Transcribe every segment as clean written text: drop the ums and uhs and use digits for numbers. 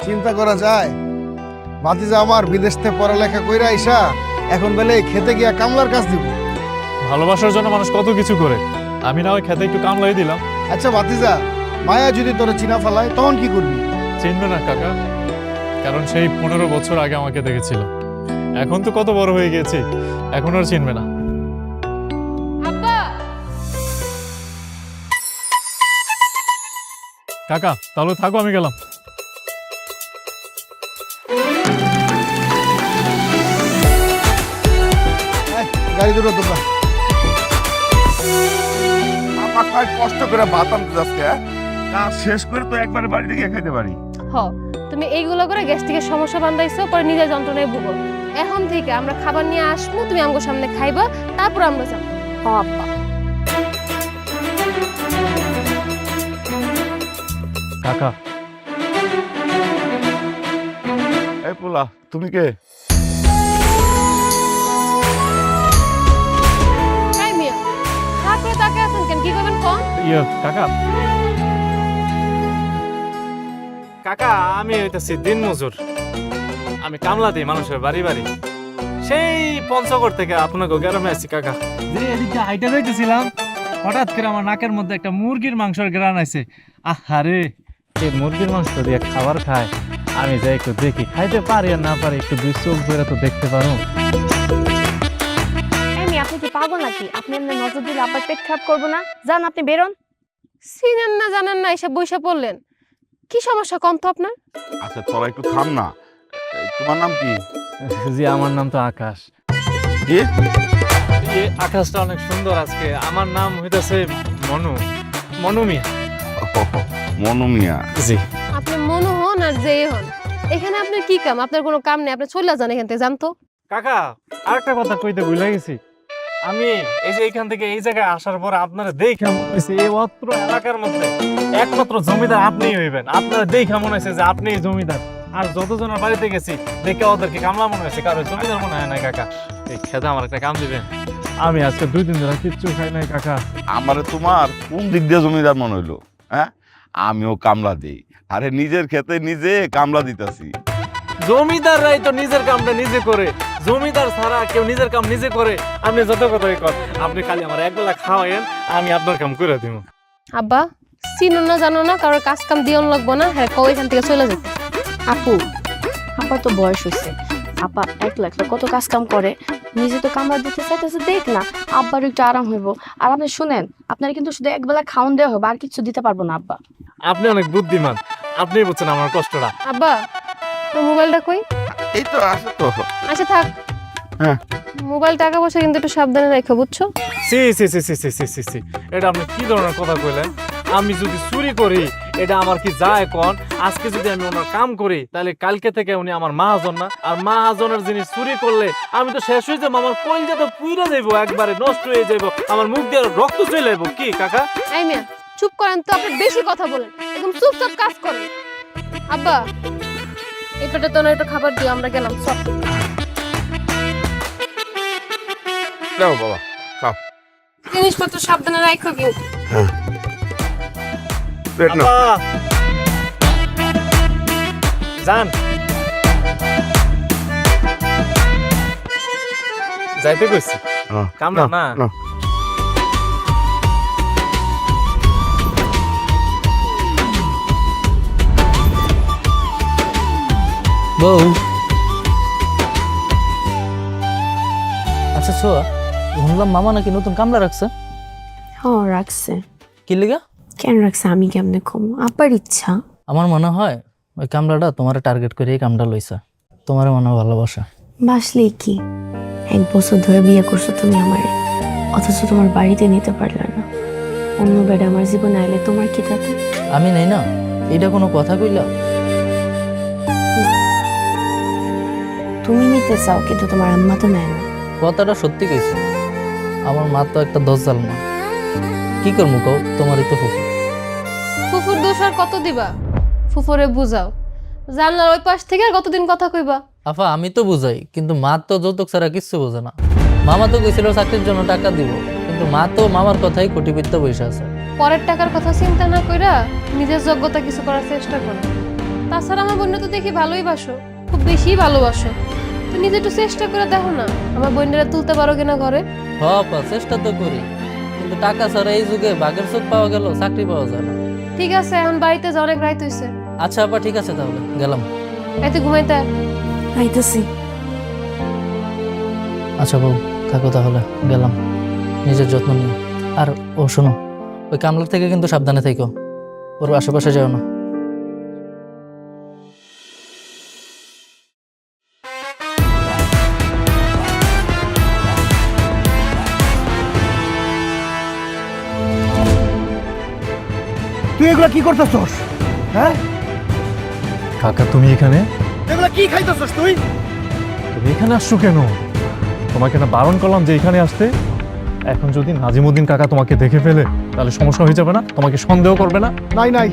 চিন্তা করা যায়? ভাতিজা আমার বিদেশ থেকে পড়ালেখা কইরা আইসা এখন বেলে খেতে গিয়া কামলার কাজ দিব। ভালোবাসার জন্য মানুষ কত কিছু করে, আমি না ওই খেতে একটু কামলাই দিলাম। আচ্ছা ভাতিজা, মায়া যদি তোর চিনা ফেলায় তখন কি করবি? চিনবে না কাকা, কারণ সেই 15 বছর আগে আমাকে দেখেছিল। এখন তো কত বড় হয়ে গেছি, এখন আর চিনবে না। আব্বা, কাকা তাহলে থাকো, আমি গেলাম। গাড়ি দুটো তোমরা। আমার ভাই কষ্ট করে ভাত আনতে যাচ্ছে, কাজ শেষ করে তো একবারে বাড়িতে গিয়ে খাইতে পারি। হ তুমি এইগুলো করে গ্যাস্ট্রিকের সমস্যা বান্ধাইছো, পরে নিজের যন্ত্রণায় ভুগো। এখন থেকে আমরা খাবার নিয়ে আসবো, তুমি আমার সামনে খাইবা, তারপর আমরা যাবো। হ আব্বা। কাকা এই পোলা, তুমি কে? এই মিয়া, হাত করে তাকে আছেন কেন? কি করবেন কোন? কাকা কাকা আমি হইতেছি দিন মজুর, আমি কামলা দিই মানুষের বাড়ি বাড়ি। সেই পঞ্চগড় থেকে আপনাকে গ্রামে আছি কাকা। যে এদিকে হাইটে যাইতেছিলাম, হঠাৎ করে আমার নাকের মধ্যে একটা মুরগির মাংসের গ্রান আছে। আহারে, এই মুরগির মাংস দিয়ে খাবার খায়, আমি যাই একটু দেখি, খাইতে পারি আর না পারি একটু দুই চোখ ধরে তো দেখতে পারো। এমনি আপনি কি পাগল নাকি? আপনি এমনি নজর দিলে আপনার পেট খারাপ করবো না? যান আপনি বেরোন। চিনেন না জানেন না এসব বইসা পড়লেন, কি সমস্যা কম তো আপনার? আচ্ছা তোরা একটু থাম না। তোমার নাম কি? জি আমার নাম তো আকাশ। কি? এই আকাশটা অনেক সুন্দর আজকে। আমার নাম হইতেছে মনু, মনু মিয়া। মনু মিয়া। জি আপনি মনে হন আর যে হন, এখানে আপনার কি কাম? আপনার কোনো কাম নেই, আপনি চলে যান এখান থেকে, জানতো। কাকা আরেকটা কথা কইতে ভুলে গেছি, আমি এই যে এখান থেকে এই জায়গায় আসার পর আপনারা দেখে মনে হয়েছে এই অত্র এলাকার মধ্যে একমাত্র জমিদার আপনিই হইবেন। আপনারা দেখে মনে হয়েছে যে আপনিই জমিদার। আর যতজনের বাড়িতে গেছি দেখে ওদেরকে কামলা মনে হয়েছে, কারণ জমিদার মনে হয় না। কাকা এই খেতে আমার একটা কাম দিবেন, আমি আজকে 2 দিন ধরে কিচ্ছু খাই নাই কাকা। আমারে তোমার কোন দিক দিয়ে জমিদার মনে হইলো? হ্যাঁ, আমিও কামলা দিই। আরে নিজের খেতে নিজে কামলা দিতাছি। জমিদাররাই তো নিজের কামটা নিজে করে, জমিদার ছাড়া কেউ নিজের কাম নিজে করে? আপনি যত কথাই কর, আপনি খালি আমার একবেলা খাওয়াইন, আমি আপনার কাম করে দিব। আব্বা, চিনো না জানো না, কারোর কাজ কাম দিয়ন লাগবো না, হ্যাঁ কও এখান থেকে চলে যেতে। আপু, আপার তো বয়স হয়েছে, আপা একলা একলা কত কাজ কাম করে, নিজে তো কামড়া দিতে চাইতেছে, দেখ না আব্বার একটু আরাম হইব। আর আপনি শুনেন, আপনার কিন্তু শুধু একবেলা খাওন দেওয়া হবে, আর কিছু দিতে পারবো না আব্বা। আপনি অনেক বুদ্ধিমান, আপনি বুঝছেন আমার কষ্টটা। আব্বা, তোর মোবাইলটা কই? এই তো আছে তো। আচ্ছা থাক, হ্যাঁ। মোবাইল টাকা পয়সা কিন্তু একটু সাবধানে রেখো, বুঝছো? সি সি সি সি সি সি সি সি, এটা আপনি কি ধরনের কথা কইলেন? আমি যদি চুরি করি এটা আমার কি যায় কোন? আজকে যদি আমি ওনার কাম করি তাহলে কালকে থেকে উনি আমার মাহাজন না? আর মাহাজনের জিনিস চুরি করলে আমি তো শেষ হয়ে যাবো, আমার কলজা তো পুইরা যাইবো, একবারে নষ্ট হয়ে যাইবো, আমার মুখ দিয়ে রক্ত চলে যাইবো। কি কাকা? এই মিয়া চুপ করেন তো, আপনি বেশি কথা বলেন, একদম চুপচাপ কাজ করেন। আব্বা, এই পেটে তো না একটু খাবার দিও, আমরা গেলাম সব। দাও বাবা, খাও। জিনিসপত্র সাবধানে রাখো কিন্তু। পেট নাও। আব্বা যান, যাইতে কইছি, কামড়া না। বউ, আচ্ছা ছোয়া, শুনলাম মামা নাকি নতুন কামলা রাখছে। হ্যাঁ রাখছে। কি লিগা? কেন রাখছে আমি কেমনে কম? আব্বার ইচ্ছা। আমার মনে হয় ওই কামলাটা তোমার টার্গেট করে এই কামটা লইছে, তোমার মনে হয় ভালোবাসা। বাসলেই কি, 1 বছর ধরে বিয়ে করছো তুমি আমারে, অথচ তোমার বাড়িতে নিতে পারলে না। অন্য বেডে আমার জীবনে আইলে তোমার কি থাকে? আমি নেই না, এইটা কোনো কথা কইলা? তুমি নিতে চাও কিন্তু তোমার আম্মা তো নেয় না। কথাটা সত্যি কইছে, আমার মা তো একটা দজ্জাল মা। কি করবো কও, তোমারই তো ফুফু। ফুফুর দোষ আর কত দিবা? ফুফুরে বুঝাও, জানলার ওই পাশ থেকে আর কতদিন কথা কইবা? আফা আমি তো বুঝাই, কিন্তু মা তো যৌতুক ছাড়া কিচ্ছু বোঝে না। মামা তো কইছিল চাকরির জন্য টাকা দিব, কিন্তু মা তো মামার কথাই কোটিবিত্ত বসে আছে। পরের টাকার কথা চিন্তা না কইরা নিজের যোগ্যতা কিছু করার চেষ্টা করো। তাছাড়া আমার বোনটা তো দেখি ভালোই বাসো, খুব বেশি ভালোবাসো। তো নিজে একটু চেষ্টা করে দেখো না আমার বোনটা তুলতে পারো কিনা ঘরে। হ আপা, চেষ্টা তো করি, কিন্তু টাকা ছাড়া এই যুগে বাঘের চোখ পাওয়া গেল চাকরি পাওয়া যায় না। ঠিক আছে, এখন বাড়িতে যা, অনেক রাত হয়েছে। আচ্ছা আপা, ঠিক আছে, তাহলে গেলাম। রাতে ঘুমাইতে আয়। আইতেছি। আচ্ছা বউ, থাকো তাহলে, গেলাম। নিজের যত্ন নিও। আর ও শোনো, ওই কামলার থেকে কিন্তু সাবধানে থেকো, ওর আশেপাশে যাও না। তুই এগুলা কি করতেছস? হ্যাঁ, কাকা তুমি এখানে? এগুলা কি খাইতেছস তুই? তুমি এখানে আসছো কেন? তোমাকে না বারণ করলাম যে এখানে আসতে? এখন যদি নাজিমুদ্দিন কাকা তোমাকে দেখে ফেলে তাহলে সমস্যা হয়ে যাবে না? তোমাকে সন্দেহ করবে না? নাই নাই,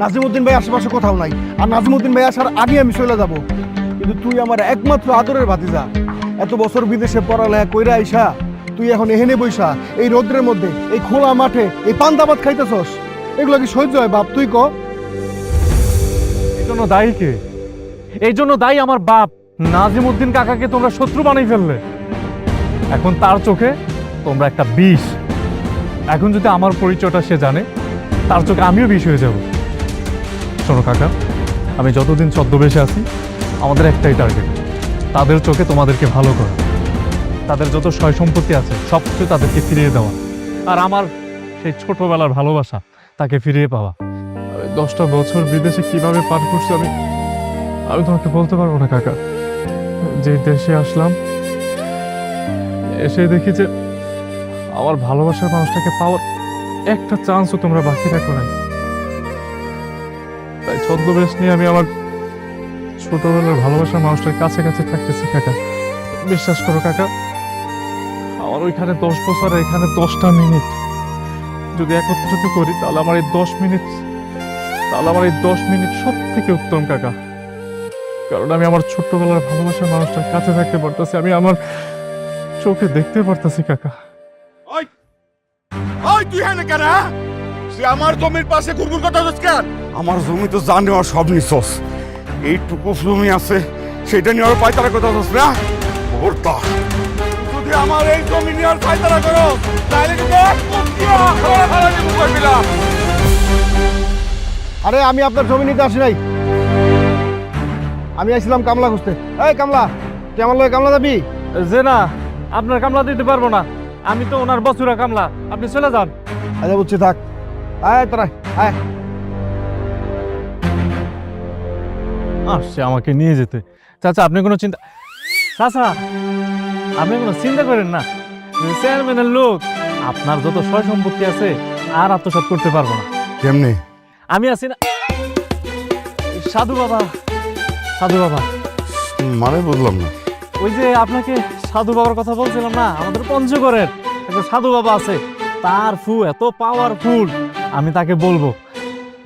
নাজিমুদ্দিন ভাই আশেপাশে কোথাও নাই। আর নাজিমুদ্দিন ভাই আসার আগে আমি চলে যাব। কিন্তু তুই আমার একমাত্র আদরের ভাতিজা। এত বছর বিদেশে পড়ালেখা কইরা আইসা তুই এখন এহেনে বইসা এই রোদ্রের মধ্যে, এই খোলা মাঠে, এই পান্তা ভাত খাইতেছস। এগুলো কি সহ্য হয় বাপ? তুই ক। এই জন্য দায়ী কে? এই জন্য দায়ী আমার বাপ। নাজিমুদ্দিন কাকাকে তোমরা শত্রু বানিয়ে ফেললে। এখন তার চোখে তোমরা একটা বিষ। এখন যদি আমার পরিচয়টা সে জানে, তার চোখে আমিও বিষ হয়ে যাব। শোনো কাকা, আমি যতদিন ছদ্মবেশে আছি আমাদের একটাই টার্গেট, তাদের চোখে তোমাদেরকে ভালো করা। তাদের যত সয় সম্পত্তি আছে সব কিছু তাদেরকে ফিরিয়ে দেওয়া, আর আমার সেই ছোটবেলার ভালোবাসা তাকে ফিরিয়ে পাওয়া। 10টা বছর বিদেশে কিভাবে পার করছি আমি তোমাকে বলতে পারবো না কাকা। যে দেশে আসলাম, এসে দেখি যে আমার ভালোবাসার মানুষটাকে পাওয়ার একটা চান্সও তোমরা বাকি রাখো নাই। তাই ছদ্মবেশ নিয়ে আমি আমার ছোটবেলার ভালোবাসার মানুষটার কাছে কাছে থাকতেছি কাকা। বিশ্বাস করো কাকা, আমার ওইখানে 10 বছর, এখানে 10টা মিনিট যদি একত্রিত করি তাহলে আমার এই 10 মিনিট সব থেকে উত্তম কাকা। কারণ আমি আমার ছোট্টবেলার ভালোবাসার মানুষটার কাছে থাকতে পারতেছি, আমি আমার চোখে দেখতে পারতেছি কাকা। ওই তুই হ্যাঁ কেন? সে আমার জমির পাশে ঘুরঘুর কথা হচ্ছে কেন? আমার জমি তো জানে, আর সব নিছস। এইটুকু জমি আছে সেটা নিয়ে আর পাইতারা কথা হচ্ছে না? ওরতা যদি আমার এই জমি নিয়ে আর পাইতারা করো তাহলে কিন্তু আরে আমি আপনার জমি নিতে আসি নাই, আমি আসছিলাম কামলা খুঁজতে। এই কামলা, তুই আমার লগে কামলা যাবি? যে না, আপনার কামলা দিতে পারবো না, আমি তো ওনার বছরা কামলা, আপনি চলে যান। আচ্ছা বুঝছি, থাক। আয় তোরা আয়। আসছে আমাকে নিয়ে যেতে। চাচা আপনি কোনো চিন্তা করেন না, চেয়ারম্যানের লোক, আপনার যত সয় সম্পত্তি আছে আর আত্মসাৎ করতে পারবো না। কেমনে? আমি আছি না। সাধু বাবা মানে বুঝলাম না। ওই যে আপনাকে সাধু বাবার কথা বলছিলাম না, আমাদের পঞ্চগড়ের একটা সাধু বাবা আছে, তার ফু এত পাওয়ারফুল, আমি তাকে বলবো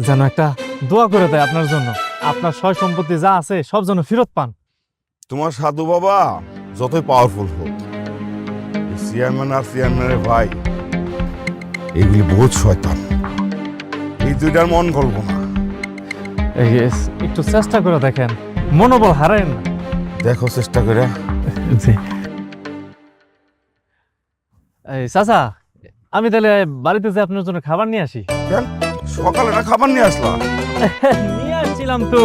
যেন একটা দোয়া করে দেয় আপনার জন্য, আপনার সয় সম্পত্তি যা আছে সব যেন ফেরত পান। তোমার সাধু বাবা যতই পাওয়ারফুল হোক, চেয়ারম্যান আর চেয়ারম্যানের ভাই এগুলি বহুত শয়তান। এই দুইটার মন গল্প না। একটু চেষ্টা করে দেখেন, মনোবল হারায়েন না। দেখো চেষ্টা করে। জি এই চাচা, আমি তাহলে বাড়িতে যে আপনার জন্য খাবার নিয়ে আসি। কেন সকালে না খাবার নিয়ে আসলা? নিয়ে আসছিলাম তো,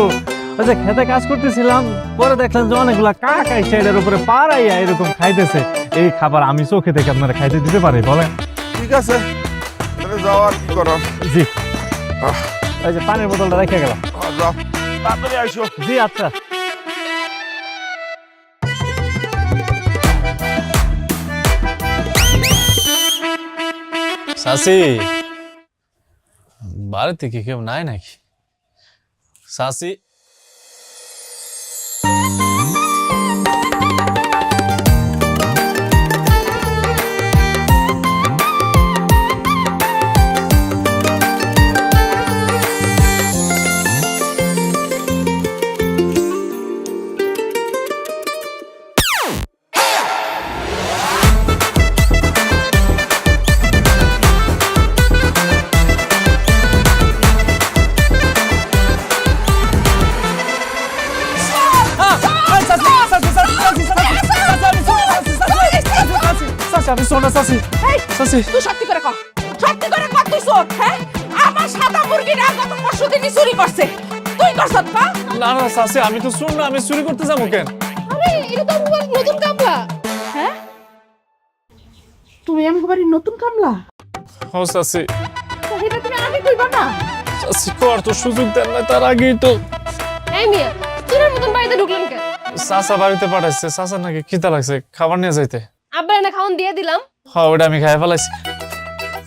ওই যে খেতে কাজ করতেছিলাম, পরে দেখলাম যে অনেকগুলা কাক আইসা এটার উপরে পাড়াইয়া এরকম খাইতেছে। এই খাবার আমি চোখে দেখে আপনারা খাইতে দিতে পারি বলেন? ঠিক আছে, তাহলে যাও, আর কি করো। জি, ওই যে পানির বোতলটা রেখে গেলাম। যাও, তাড়াতাড়ি আইসো। জি আচ্ছা। সাসি, বাড়িতে কি কেউ নাই নাকি? সাসি, আমি সোনা চাচি চাচি তুই সত্যি করে কর, সত্যি করে কর তুই চোর। হ্যাঁ, আমার সাদা মুরগিটা গত পরশু দিনই চুরি করছে, তুই করছত না? না না চাচি, আমি তো শুন না, আমি চুরি করতে যাবো কেন? আরে এটা তো আমার নতুন কামলা। হ্যাঁ, তুমি আমার বাড়ির নতুন কামলা? ও চাচি, এটা তুমি আগে কইবা না? চাচি কর তো সুযোগ দেন না, তার আগেই তো এই মিয়া, চোরের মতন বাড়িতে ঢুকলেন কেন? চাচা বাড়িতে পাঠাইছে, চাচা নাকি খিদা লাগছে, খাবার নিয়ে যাইতে। আব্বা এনে খাওন দিয়ে দিলাম। হ্যাঁ, ওইটা আমি খাইয়া ফেলাইছি।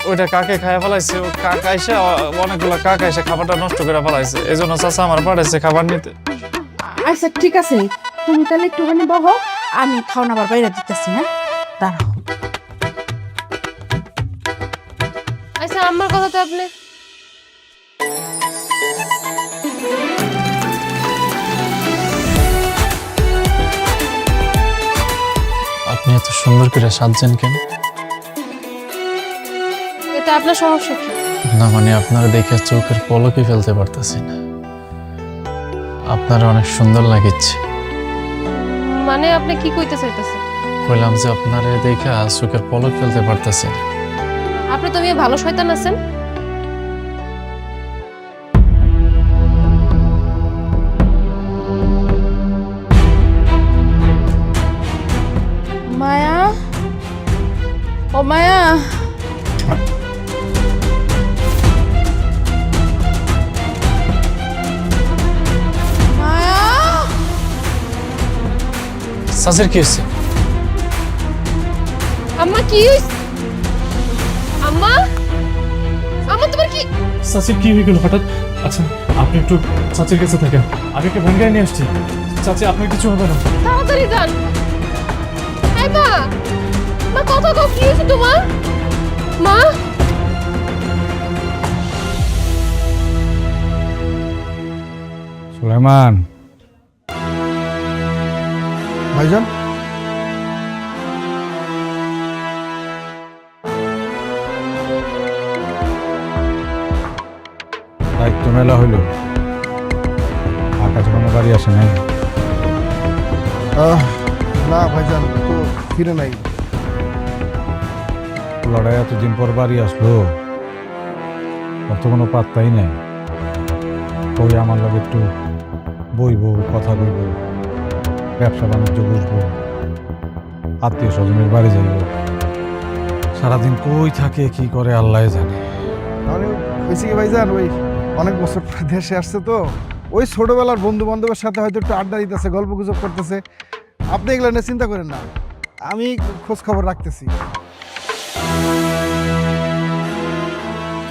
ওইটা কাকে খাইয়া ফেলাইছে, ও কাকা এসে অনেকগুলো কাকা এসে খাবারটা নষ্ট করে ফেলাইছে, এই জন্য চাচা আমার পাঠাইছে খাবার নিতে। আচ্ছা ঠিক আছে, তুমি তাহলে একটুখানি বহো, আমি খাওয়া আবার বাইরে দিতেছি। হ্যাঁ, দাঁড়াও। আচ্ছা আমার কথা তো আপনি আপনি এত সুন্দর করে সাজছেন কেন? এটা আপনার সমস্যা কি? না মানে আপনারা দেখে চোখের পলকে ফেলতে পারতেছি না, আপনারা অনেক সুন্দর লাগিচ্ছে। মানে আপনি কি কইতে চাইতেছেন? বললাম যে আপনারা দেখে চোখের পলক ফেলতে পারতেছি না। আপনি তো মেয়ে ভালো শয়তান আছেন। মায়া, ও মায়া, মায়া, চাচির কি হচ্ছে? আম্মা কি হইছে? আম্মা, আম্মা তোমার কি? চাচির কি হয়ে গেল হঠাৎ? আচ্ছা আপনি একটু চাচির কাছে থাকেন, আমি একটা ভ্যান গাড়ি নিয়ে আসছি। চাচি আপনার কিছু হবে না। তাড়াতাড়ি যান। এই মা, মা কথা কও, কি হয়েছে তোমার? মা, সুলাইমান ভাইজান, দায়িত্ব মেলা হইল, আকাশ কোনো বাড়ি আসে নাই? না ভাইজান, তো ফিরে নাই। লড়াই এতদিন পর বাড়ি আসলো, ওর তো কোনো পাত্তাই নাই। ওই আমার লগে একটু বইবো, কথা কইব, ব্যবসা বাণিজ্য বুঝবো, আত্মীয় স্বজনের বাড়ি যাইব। সারাদিন কই থাকে কি করে আল্লাহ জানে। হয়েছে কি ভাইজান, ওই অনেক বছর পর দেশে আসছে তো, ওই ছোটবেলার বন্ধু বান্ধবের সাথে হয়তো একটু আড্ডা দিতেছে, গল্প গুজব করতেছে। আপনি এগুলো নিয়ে চিন্তা করেন না, আমি খোঁজ খবর রাখতেছি।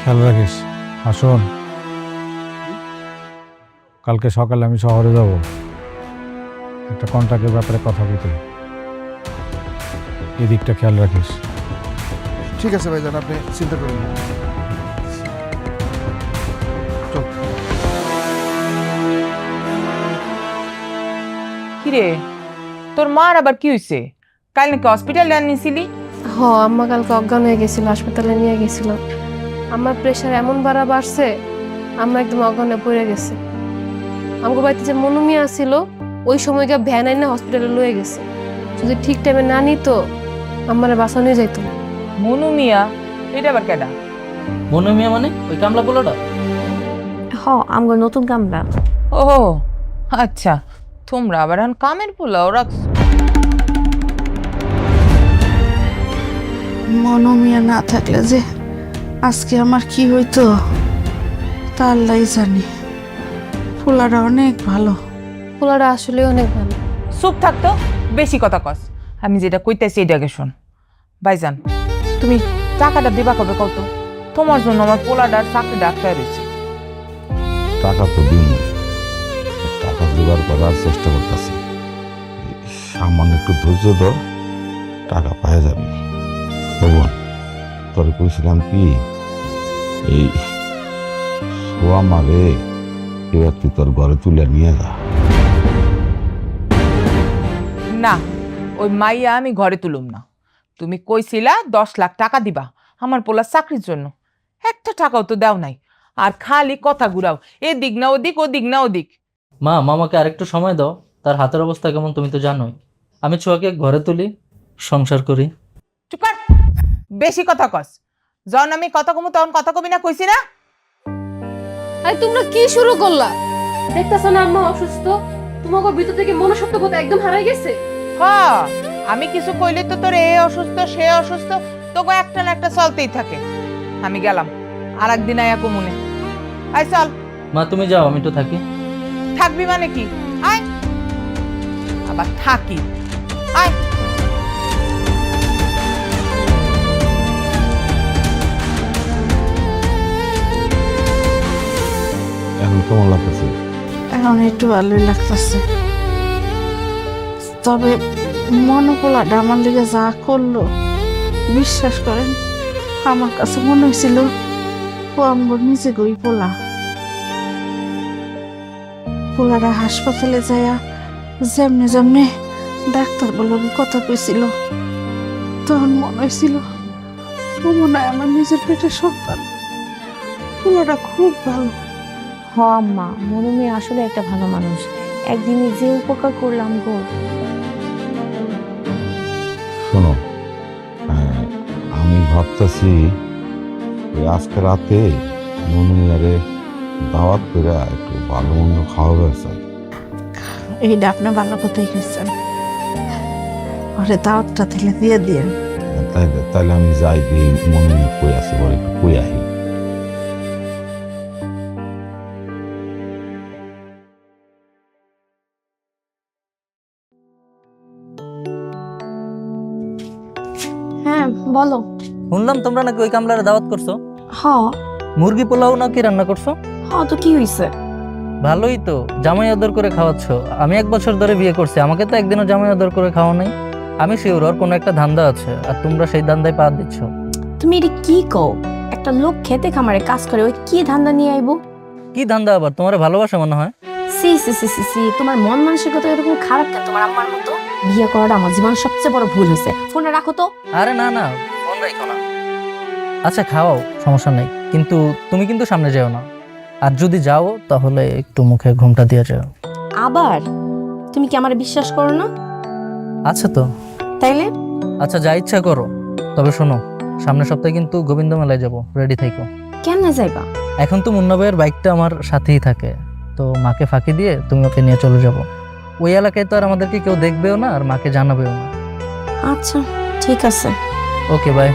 খেয়াল রাখিস। আসুন, কালকে সকালে আমি শহরে যাব, একটা কন্ট্রাক্টের ব্যাপারে কথা বলতে। এই দিকটা খেয়াল রাখিস। ঠিক আছে ভাইজান, আপনি চিন্তা করুন না। কিরে তোর মার আবার কি হইছে? কাল নাকি হসপিটালে আনিছিলি? হ, আম্মা কালকে অজ্ঞান হয়ে গেছিল, হাসপাতালে নিয়ে গেছিল। আমার প্রেশার এমন বাড়ছে, আম্মা একদম অজ্ঞান হয়ে পড়ে গেছে। আমার বাড়িতে যে মনুমিয়া ছিল, ওই সময়কে ভ্যান আইনা হসপিটালে লয়ে গেছে। যদি ঠিক টাইমে না নিত, আমার বাঁচানো যাইতো। মনু মিয়া? এটা আবার কেডা? মনে মিয়া মানে ওই কামলা পোলাটা? হ, আমার নতুন কামলা। ও আচ্ছা, তোমরা আবার এখন কামের পোলাও রাখছো। মনোমিয়া না থাকলে যে আজকে আমার কি হইতো তা আল্লাহই জানে। ফুলাটা অনেক ভালো। পোলাটা আসলে অনেক ভালো। চুপ থাকতো, বেশি কথা কস। আমি যেটা কইতেছি এটাকে শোন। ভাইজান, তুমি টাকাটা দিবা কবে কত? তোমার জন্য আমার পোলাটার চাকরি ডাক্তার রয়েছে। টাকা তো দিন, টাকা জোগাড় করার চেষ্টা করতেছি। সামান্য একটু ধৈর্য ধর, টাকা পাওয়া যাবে। ভগবান, তোর কইছিলাম কি, এই সোয়া মারে এবার তুই তোর ঘরে তুলে নিয়ে যা। না, ওই মাইয়া আমি ঘরে তুলুম না। তুমি কইছিলা 10 লাখ টাকা দিবা আমার পোলার চাকরির জন্য, একটা টাকাও তো দাও নাই। আর খালি কথা ঘুরাও, এদিক না ওদিক, ওদিক না ওদিক। মা, মামাকে আরেকটু সময় দাও, তার হাতের অবস্থা কেমন তুমি তো জানোই। আমি ছোঁয়াকে ঘরে তুলি, সংসার করি। চুপ কর। বেশি কথা কস। যখন আমি কথা কমু তখন কথা কবি না, কইছি না? আরে তোমরা কি শুরু করলা? দেখতেছো না আম্মা অসুস্থ, তোমাকে ভিতর থেকে মনুষ্যত্ববোধ একদম হারাই গেছে। হ, আমি কিছু কইলে তো তোর এ অসুস্থ সে অসুস্থ, তোকে একটা না একটা চলতেই থাকে। আমি গেলাম, আর একদিন আয়া কমুনে। আয় চল। মা তুমি যাও, আমি তো থাকি। থাকবি মানে কি? আয়। আবার থাকি, আয়। এখন কেমন লাগতেছে? এখন একটু ভালোই লাগতেছে, তবে মনোপোলাটা আমার লিগে যা করলো, বিশ্বাস করেন আমার কাছে মনে হয়েছিল ও আমার নিজে গই পোলারা হাসপাতালে যায়া যেমনে যেমনে ডাক্তার বলবে কথা কইছিল, তখন মনে হয়েছিল ও মনে হয় আমার নিজের পেটের সন্তান। পোলাটা খুব ভালো। হ আম্মা, মনুমি আসলে একটা ভালো মানুষ। একদিনে যে উপকার করলাম গো। শোনো, আমি ভাবতেছি আজকে রাতে মনুমিয়ারে দাওয়াত করে একটু ভালো মন্দ খাওয়াবে চাই। এইটা আপনি ভালো কথাই কইছেন, ওরে দাওয়াতটা দিলে দিয়ে দিয়ে। তাইলে আমি যাই দিয়ে মনুমিয়া কই আছে বলে একটু কই আহি। হ্যাঁ বলো। শুনলাম তোমরা নাকি ওই কামলার দাওয়াত করছো। হ মুরগি পোলাও নাকি রান্না করছো? হ, তো কি হইছে? ভালোই তো, জামাই আদর করে খাওয়াচ্ছ। আমি 1 বছর ধরে বিয়ে করছি, আমাকে তো একদিনও জামাই আদর করে খাওয়া নাই। আমি শিওর ওর কোনো একটা ধান্দা আছে, আর তোমরা সেই ধান্দায় পা দিচ্ছ। তুমি এটা কি কও? একটা লোক খেতে খামারে কাজ করে, ওই কি ধান্দা নিয়ে আইবো? কি ধান্দা আবার? তোমার ভালোবাসা মনে হয়। সি সি সি সি সি, তোমার মন মানসিকতা এরকম খারাপ কেন? তোমার আম্মার মতো। বিয়ে করাটা আমার জীবনের সবচেয়ে বড় ভুল হয়েছে। ফোনটা রাখো তো। আরে না না, ফোন রাখো না। আচ্ছা খাওয়াও, সমস্যা নেই, কিন্তু তুমি কিন্তু সামনে যেও না। আর যদি যাও তাহলে একটু মুখে ঘুমটা দিয়ে যাও। আবার তুমি কি আমার বিশ্বাস করো না? আচ্ছা তো, তাইলে আচ্ছা যা ইচ্ছা করো। তবে শোনো, সামনের সপ্তাহে কিন্তু গোবিন্দ মেলায় যাবো, রেডি থেকো। কেমনে যাইবা? এখন তো মুন্না ভাইয়ের বাইকটা আমার সাথেই থাকে, তো মাকে ফাঁকি দিয়ে তুমি ওকে নিয়ে চলে যাবো। ওই এলাকায় তো আর আমাদেরকে কেউ দেখবেও না, আর মাকে জানাবেও না। আচ্ছা ঠিক আছে। Okay bye.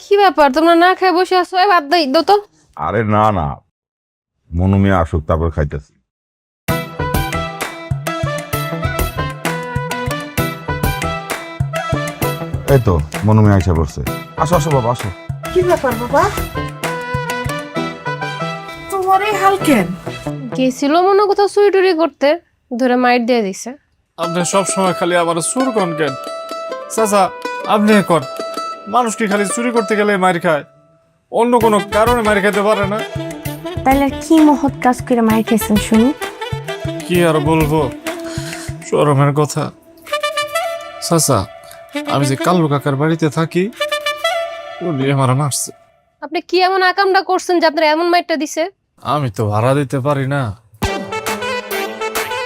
কি ব্যাপার, তোমরা না খেয়ে বসে আছো? বাদ দাও তো। আরে না না, মনুমিয়া আসুক তারপর খাইতেছি। এই তো মনুমিয়া আইসা পড়ছে। আসো আসো বাবা আসো। কি ব্যাপার বাবা, তোমার এই হাল কেন? গেছিল মনে হয় কোথাও চুরি টুরি করতে, ধরে মাইর দিয়ে দিছে। আপনি সব সময় খালি আবার চুর করেন কেন? চাচা আপনি কর, মানুষ কি খালি চুরি করতে গেলে মার খায়? অন্য কোনো কারণে মার খাইতে পারে না? তাহলে কি মহৎ কাজ করে মাইর খেয়েছেন শুনি? কি আর বলবো, শরমের কথা। চাচা আমি যে কাল্লু কাকার বাড়িতে থাকি, উনি আমার মারছে। আপনি কি এমন আকামটা করছেন যে আপনার এমন মাইরটা দিছে? আমি তো ভাড়া দিতে পারি না,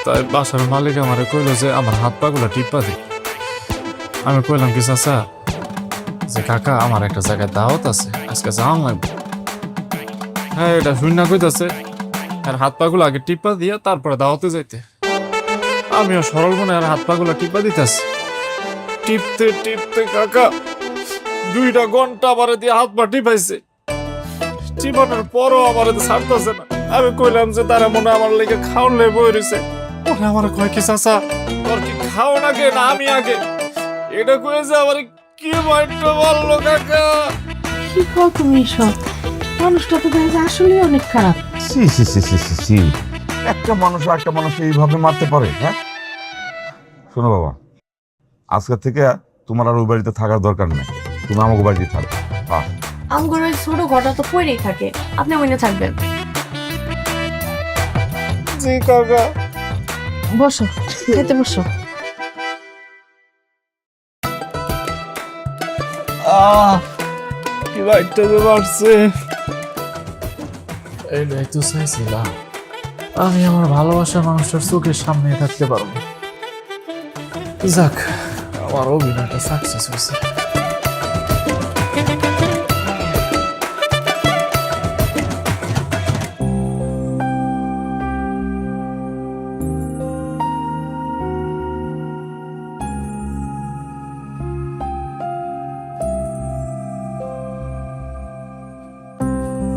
তাই বাসার মালিক আমারে কইলো যে আমার হাত পাগুলা টিপা দি। আমি কইলাম কি চাচা, যে কাকা আমার একটা জায়গায় দাওয়াত আছে, আজকে যাওয়া লাগবে। হ্যাঁ এটা শূন্য কইতাছে, আর হাত পাগুলো আগে টিপা দিয়া তারপরে দাওয়াতে যাইতে। আমিও সরল মনে আর হাত পাগুলো টিপা দিতেছি। টিপতে টিপতে কাকা 2টা ঘন্টা আমারে দিয়ে হাত পা টিপাইছে। টিপানোর পরও আমার ছাড়তেছে না। আমি কইলাম যে তারা মনে আমার লেগে খাওয়ান লে বই রয়েছে। ওরা আমার কয় কি চাচা তোর কি খাওয়ান আগে না আমি আগে? এটা কয়েছে আমার কি মাইন্ড বললো কাকা। কি কও তুমি সব? মানুষটা তো দেখে আসলে অনেক খারাপ। সি সি সি সি সি সি, একটা মানুষ একটা মানুষ এইভাবে মারতে পারে? হ্যাঁ শোনো বাবা, আজকে থেকে তোমার আর ওই বাড়িতে থাকার দরকার নেই, তুমি আমাকে বাড়িতে থাকো। হ্যাঁ আমগর ওই ছোট ঘরটা তো পড়েই থাকে, আপনি মনে থাকবেন। জি কাকা। বসো, খেতে বসো। কি বাইকটা যে মারছে, এই তো চাইছিলাম। আমি আমার ভালোবাসার মানুষটার চোখের সামনে থাকতে পারবো। যাক, আমার অভিনয়টা সাকসেস হয়েছে।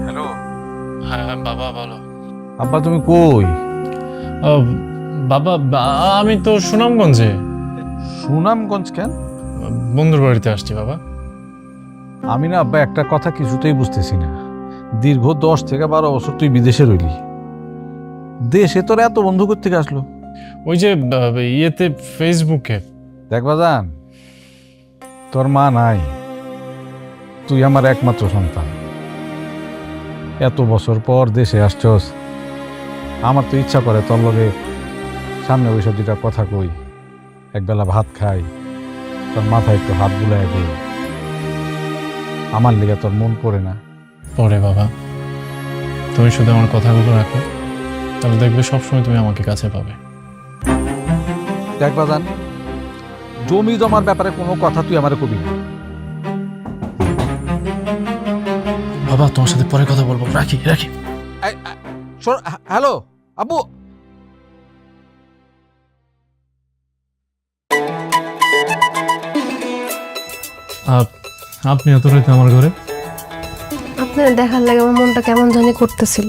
হ্যালো। হ্যাঁ বাবা বলো। আব্বা তুমি কই? বাবা আমি তো সুনামগঞ্জে। সুনামগঞ্জ কেন? বন্ধুর বাড়িতে আসছি বাবা। আমি না আব্বা একটা কথা কিছুতেই বুঝতেছি না। দীর্ঘ 10 থেকে 12 বছর তুই বিদেশে রইলি, দেশে তোর এত বন্ধু থেকে আসলো? ওই যে ইয়েতে ফেসবুকে। দেখবা জান, তোর মা নাই, তুই আমার একমাত্র সন্তান। এত বছর পর দেশে আসছস, আমার তো ইচ্ছা করে তোর লগে সামনে বসে দুটা কথা কই, একবেলা ভাত খাই, তোর মাথায় একটু হাত বুলাই দিই। আমার লেগে তোর মন পড়ে না? পরে বাবা, তুমি শুধু আমার কথাগুলো রাখো, তাহলে দেখবে সবসময় তুমি আমাকে কাছে পাবে। দেখবা জান, জমি জমার ব্যাপারে কোনো কথা তুই আমার কবি না। বাবা তোমার সাথে পরে কথা বলবো, রাখি রাখি। হ্যালো আব্বু। আপনি এত রাতে আমার ঘরে? আপনার দেখার লাগে আমার মনটা কেমন জানি করতেছিল,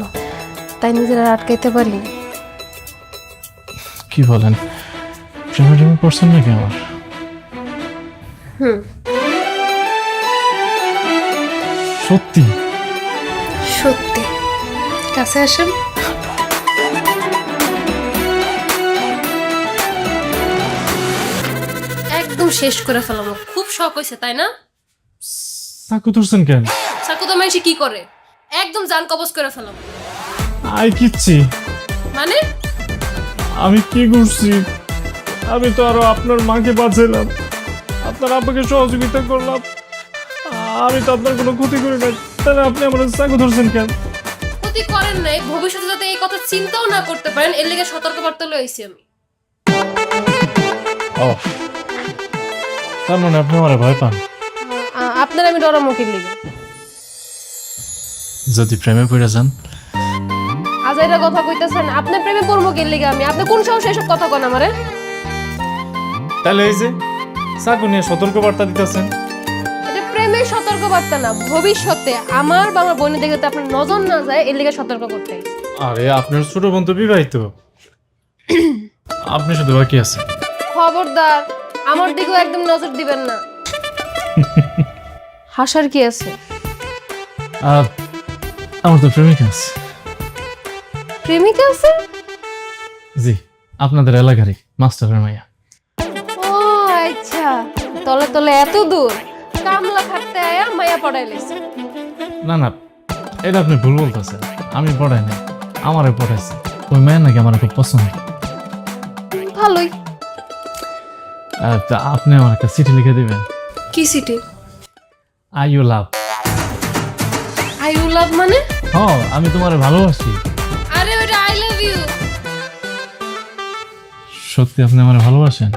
তাই নিজেরা আটকাইতে পারিনি। কি বলেন, প্রেমে টেমে পড়ছেন নাকি আমার? হুম, সত্যি? সত্যি। কাছে আসেন। একদম শেষ করে ফেলাম। খুব শখ হয়েছে তাই না? চাকু ধরছেন কেন? সাকু তো মানুষ কি করে, একদম জান কবজ করে ফেলাম। আই কিচ্ছি মানে আমি কি করছি? আমি তো আরো আপনার মাকে বাঁচাইলাম, আপনার আব্বাকে সহযোগিতা করলাম, আমি তো আপনার কোনো ক্ষতি করি নাই, তাহলে আপনি আমার চাকু ধরছেন কেন? ক্ষতি করেন নাই, ভবিষ্যতে যাতে এই কথা চিন্তাও না করতে পারেন এর লেগে সতর্কবার্তা লইছি আমি। ও তার মানে আপনি আমার ভয় পান? আপনার আমি ডরামুখির লেগে। যদি প্রেমে পড়ে যান? আজাইরা কথা কইতেছেন, আপনার প্রেমে পড়বো কি লেগে আমি? আপনি কোন সাহসে এসব কথা কন আমারে? তাহলে এই যে চাকু নিয়ে সতর্ক বার্তা দিতেছেন। এটা প্রেমের সতর্কবার্তা না, ভবিষ্যতে আমার বা আমার বোনের দিকে আপনার নজর না যায় এর লেগে সতর্ক করতে। আরে আপনার ছোট বোন তো বিবাহিত, আপনি শুধু বাকি আছেন। খবরদার আমার দিকেও একদম নজর দিবেন না। হাসার কি আছে? আমার তো প্রেমিকা আছে। প্রেমিকা আছে? জি, আপনাদের এলাকারই মাস্টারের মাইয়া। ও আচ্ছা, তলে তলে এত দূর কামলা খাটতে আয়া মায়া পড়াই লেছে। না না, এটা আপনি ভুল বলতেছেন, আমি পড়াই নাই, আমারে পড়াইছে। ওই মেয়ের নাকি আমার খুব পছন্দ। ভালোই। তা আপনি আমার একটা চিঠি লিখে দিবেন। কি সিটি? I you love. I you love মানে? হ্যাঁ, আমি তোমারে ভালোবাসি। আরে ওটা আই লাভ ইউ। সত্যি আপনি আমারে ভালোবাসেন?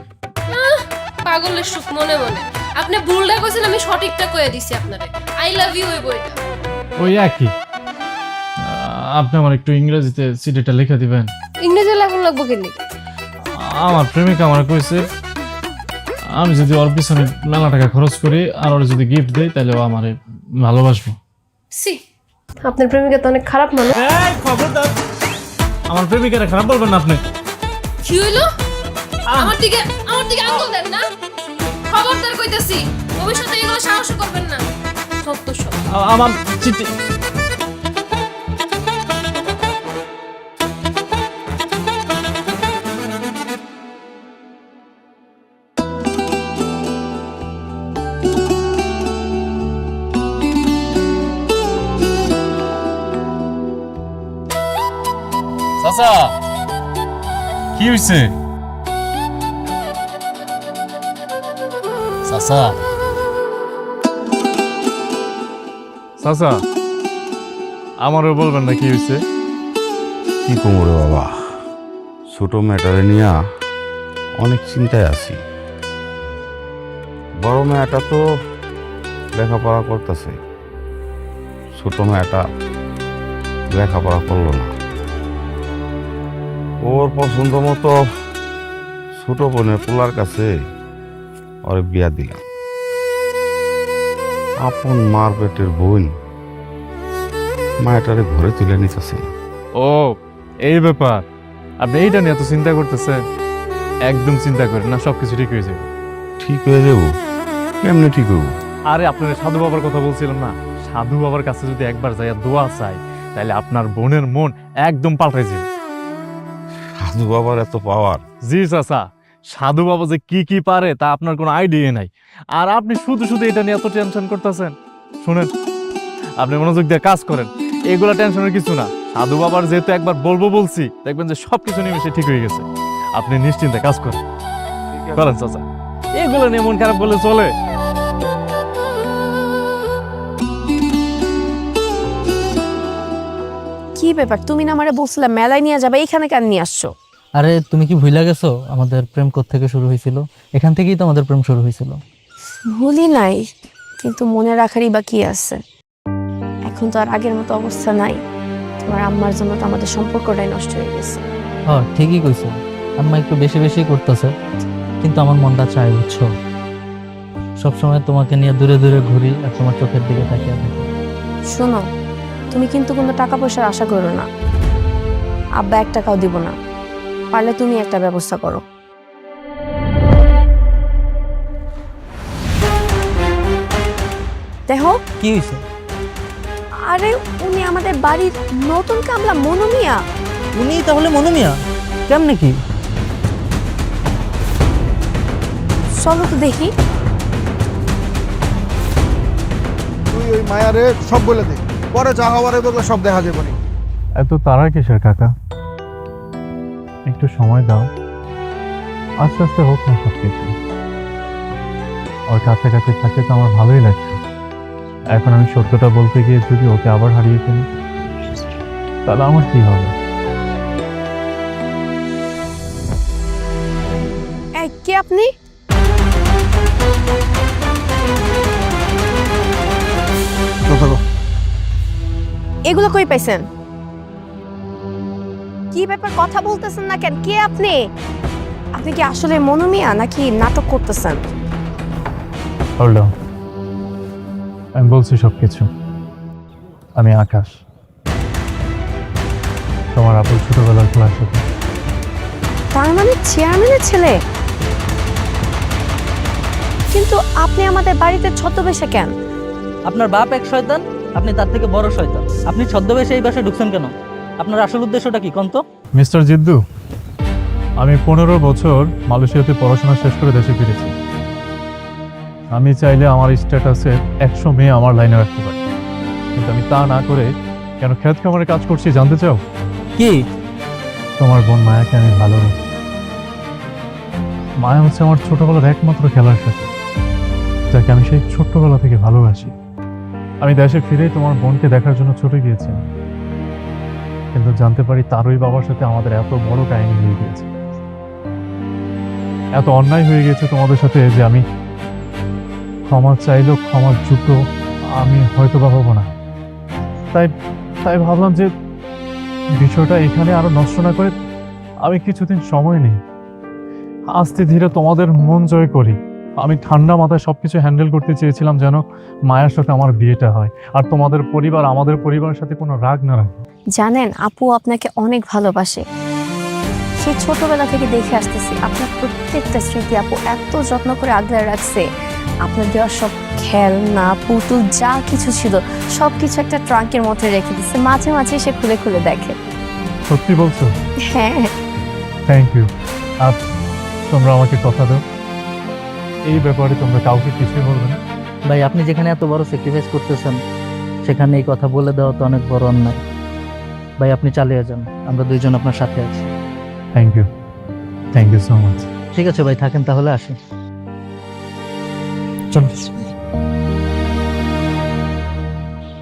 পাগলের সুখ মনে মনে। আপনি ভুলটা কইছেন, আমি সঠিকটা কইয়া দিছি আপনারে। আই লাভ ইউ ওই বইটা। ওই একই। আপনি আমার একটু ইংরেজিতে চিঠিটা লিখে দিবেন। ইংরেজি লেখা লাগবো কেন? আমার প্রেমিকা আমার কইছে আমি যদি ওর পিছনে মেলা টাকা খরচ করি আর ওর যদি গিফট দেই তাহলে ও আমারে ভালোবাসবো। সি, আপনার প্রেমিকা তো অনেক খারাপ মানুষ। এই খবরদার, আমার প্রেমিকারে খারাপ বলবেন না আপনি। কি হইলো? আমার দিকে আঙ্গুল দেন না। খবরদার কইতাছি, ভবিষ্যতে এগুলো সাহস করবেন না। সত্য সব। আমার চিঠি। চাচা কি হইছে? চাচা চাচা আমারও বলবেন না কি হয়েছে? কি কোমরে বাবা, ছোট মেয়েটারে নিয়ে অনেক চিন্তায় আছি। বড় মেয়েটা তো লেখাপড়া করতেছে, ছোট মেয়েটা লেখাপড়া করলো না। ওর পছন্দ মতো ছোট বোনের পোলার কাছে ওরে বিয়া দিলাম। আপন মার পেটের বোন মায়েটারে ঘরে তুলে নিতেছে। ও এই ব্যাপার, আপনি এইটা নিয়ে এত চিন্তা করতেছেন? একদম চিন্তা করেন না, সবকিছু ঠিক হয়ে যাবে। ঠিক হয়ে যাবো? কেমনি ঠিক হবো? আরে আপনার সাধু বাবার কথা বলছিলাম না, সাধু বাবার কাছে যদি একবার যাইয়া দোয়া চাই তাহলে আপনার বোনের মন একদম পাল্টে যাবে। সাধু বাবার এত পাওয়ার? জি চাচা, সাধু বাবা যে কি কি পারে তা আপনার কোনো আইডিয়া নাই। আর আপনি শুধু শুধু এটা নিয়ে এত টেনশন করতেছেন। শুনেন, আপনি মনোযোগ দিয়ে কাজ করেন, এগুলা টেনশনের কিছু না। সাধু বাবার যেহেতু একবার বলবো বলছি, দেখবেন যে সবকিছু নিমিশে ঠিক হয়ে গেছে। আপনি নিশ্চিন্তে কাজ করেন করেন চাচা, এগুলো নিয়ে মন খারাপ করলে চলে? কি ব্যাপার, তুমি না আমারে বলছিলে মেলায় নিয়ে যাবে, এইখানে কেন নিয়ে আসছো? আরে তুমি কি ভুলে গেছো আমাদের প্রেম কোত্থেকে শুরু হয়েছিল? এখান থেকেই তো আমাদের প্রেম শুরু হয়েছিল। ভুলি নাই, কিন্তু মনে রাখারই বা কি আছে? এখন তো আর আগের মতো অবস্থা নাই। তোমার আম্মার জন্য তো আমাদের সম্পর্কটাই নষ্ট হয়ে গেছে। হ্যাঁ ঠিকই কইছো, আম্মা একটু বেশি বেশি করতেছে, কিন্তু আমার মনটা চাই বুঝছো, সবসময় তোমাকে নিয়ে দূরে দূরে ঘুরি আর তোমার চোখের দিকে তাকিয়ে থাকি। শোনো, তুমি কিন্তু কোনো টাকা পয়সার আশা করো না। আব্বা 1 টাকাও দিব না, পারলে তুমি একটা ব্যবস্থা করো। দেখো কি হয়েছে? আরে উনি আমাদের বাড়ির নতুন কামলা মনু মিয়া। উনি তাহলে মনু মিয়া? কেমনে কি? চলো তো দেখি। তুই ওই মায়ারে সব বলে দে, পরে যা হওয়ার তোকে সব দেখা যাবে না। এত তারা কিসের কাকা? একটু সময় দাও, আস্তে আস্তে হোক না সবকিছু। ওর কাছাকাছি থাকতে তো আমার ভালোই লাগছে। এখন আমি সত্যটা বলতে গিয়ে যদি ওকে আবার হারিয়ে ফেলি, তাহলে আমার কি হবে? এই, কে আপনি? এগুলো কই পাইছেন? কি ব্যাপার, কথা বলতেছেন না কেন? কে আপনি? আপনি কি আসলে মনু মিয়া নাকি নাটক করতেছেন? হোল্ড অন, আমি বলছি সবকিছু। আমি আকাশ, তোমার আপুর ছোটবেলার ক্লাসে। তার মানে চেয়ারম্যানের ছেলে? কিন্তু আপনি আমাদের বাড়িতে ছদ্মবেশে কেন? আপনার বাপ এক শয়তান, আপনি তার থেকে বড় শয়তান। আপনি ছদ্মবেশে এই বাসায় ঢুকছেন কেন? আপনার আসল উদ্দেশ্যটা কি কন্ত? মিস্টার জিদ্দু, আমি 15 বছর মালয়েশিয়াতে পড়াশোনা শেষ করে দেশে ফিরেছি। আমি চাইলে আমার স্ট্যাটাসে 100 মেয়ে আমার লাইনে রাখতে পারি, কিন্তু আমি তা না করে কেন ক্ষেত খামারে কাজ করছি জানতে চাও? কি? তোমার বোন মায়াকে আমি ভালোবাসি। মায়া হচ্ছে আমার ছোটবেলার একমাত্র খেলার সাথে, যাকে আমি সেই ছোট্টবেলা থেকে ভালোবাসি। আমি দেশে ফিরেই তোমার বোনকে দেখার জন্য ছুটে গিয়েছিলাম, কিন্তু জানতে পারি তারই বাবার সাথে আমাদের এত বড় কাহিনী হয়ে গিয়েছে, এত অন্যায় হয়ে গেছে তোমাদের সাথে যে আমি ক্ষমা চাইলেও ক্ষমার যোগ্য আমি হয়তো বা হবো না। তাই ভাবলাম যে বিষয়টা এখানে আরো নষ্ট না করে আমি কিছুদিন সময় নেই, আস্তে ধীরে তোমাদের মন জয় করি। আমি ঠান্ডা মাথায় সবকিছু হ্যান্ডেল করতে চেয়েছিলাম যেন মায়ের সাথে আমার বিয়েটা হয়, আর তোমাদের পরিবার আমাদের পরিবারের সাথে কোনো রাগ না রাখে। জানেন, আপু আপনাকে অনেক ভালোবাসে। সেই ছোটবেলা থেকে দেখে আসতেছি আপনার প্রত্যেকটা স্মৃতি আপু এত যত্ন করে আগলে রাখছে। আপনার দেওয়া সব খেলনা পুতুল যা কিছু ছিল সবকিছু একটা ট্রাঙ্কের মধ্যে রেখে দিচ্ছে, মাঝে মাঝে সে খুলে খুলে দেখে। সত্যি বলছো? হ্যাঁ। Thank you. আর তোমরা আমাকে কথা দাও, এই ব্যাপারে তোমরা কাউকে কিছুই বলবে না। ভাই আপনি যেখানে এত বড় স্যাক্রিফাইস করতেছেন সেখানে এই কথা বলে দেওয়া তো অনেক বড় অন্যায়। ভাই আপনি চালিয়ে যান, আমরা দুইজন আপনার সাথে আছি। Thank you so much. ঠিক আছে ভাই, থাকেন তাহলে, আসি। চলো।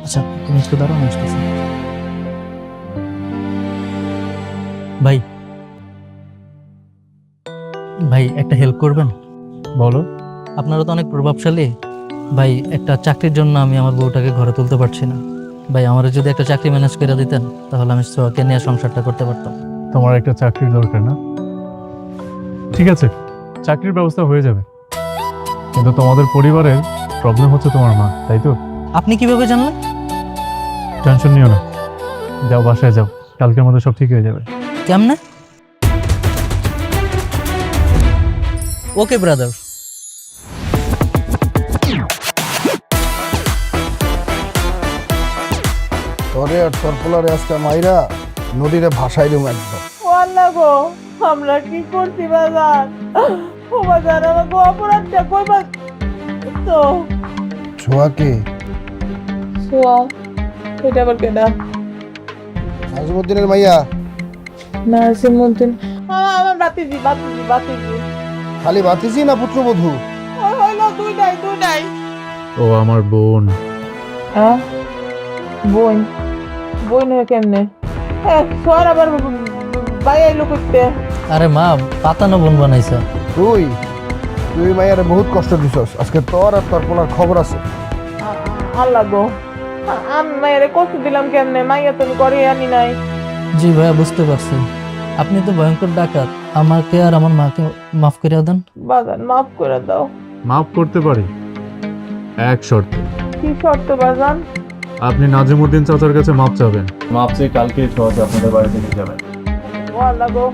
আচ্ছা তুমি একটু দাঁড়াও, আসতেছি। ভাই ভাই একটা হেল্প করবেন? বলো। আপনারা তো অনেক প্রভাবশালী ভাই, একটা চাকরির জন্য আমি আমার বউটাকে ঘরে তুলতে পারছি না ভাই। আমার যদি একটা চাকরি ম্যানেজ করে দিতেন তাহলে আমি সোহাকে নিয়ে সংসারটা করতে পারতাম। তোমার একটা চাকরির দরকার না? ঠিক আছে, চাকরির ব্যবস্থা হয়ে যাবে, কিন্তু তোমাদের পরিবারের প্রবলেম হচ্ছে তোমার মা, তাই তো? আপনি কিভাবে জানলেন? টেনশন নিও না, যাও বাসায় যাও, কালকের মধ্যে সব ঠিক হয়ে যাবে। কেমনে? ওকে ব্রাদার। তোরে আর তোর পোলারে আজকে মাইরা নদীরে ভাসাই দেবো একদম। আল্লাহ গো, আমরা কি করছি বাজার? ও বাজার আমাকে অপরাধটা কইবা তো। ছোয়াকে সোয়া, এটা আবার কেডা? নাজিমুদ্দিনের মাইয়া। নাজিমুদ্দিন আমার বাতিজি। খালি বাতিজি না পুত্রবধূ? ওই হইলো দুইটাই। ও আমার বোন। হ্যাঁ, বোন হয়ে কেমনে? সোয়ার আবার ভাই আইলো করতে। আরে মা, পাতানো বোন বানাইছে। তুই মাইয়ারে বহুত কষ্ট দিছস, আজকে তোর আর তোর পোলার খবর আছে। আল্লাহ গো, আমি মায়েরে কষ্ট দিলাম কেমনে? মাইয়া তুমি করে আনি নাই। জি ভাইয়া, বুঝতে পারছি। আপনি তো ভয়ঙ্কর ডাকাত, আমাকে আর আমার মাকে মাফ করে দেন। বাজান মাফ করে দাও। মাফ করতে পারি এক শর্তে। কি শর্ত বাজান? আপনি নাজিমুদ্দিন চাচার কাছে মাপ চাবেন। মাপ চেয়ে কালকে ছোঁয়াকে আপনাদের বাড়িতে নিয়ে যাবেন। ও আল্লাহ গো,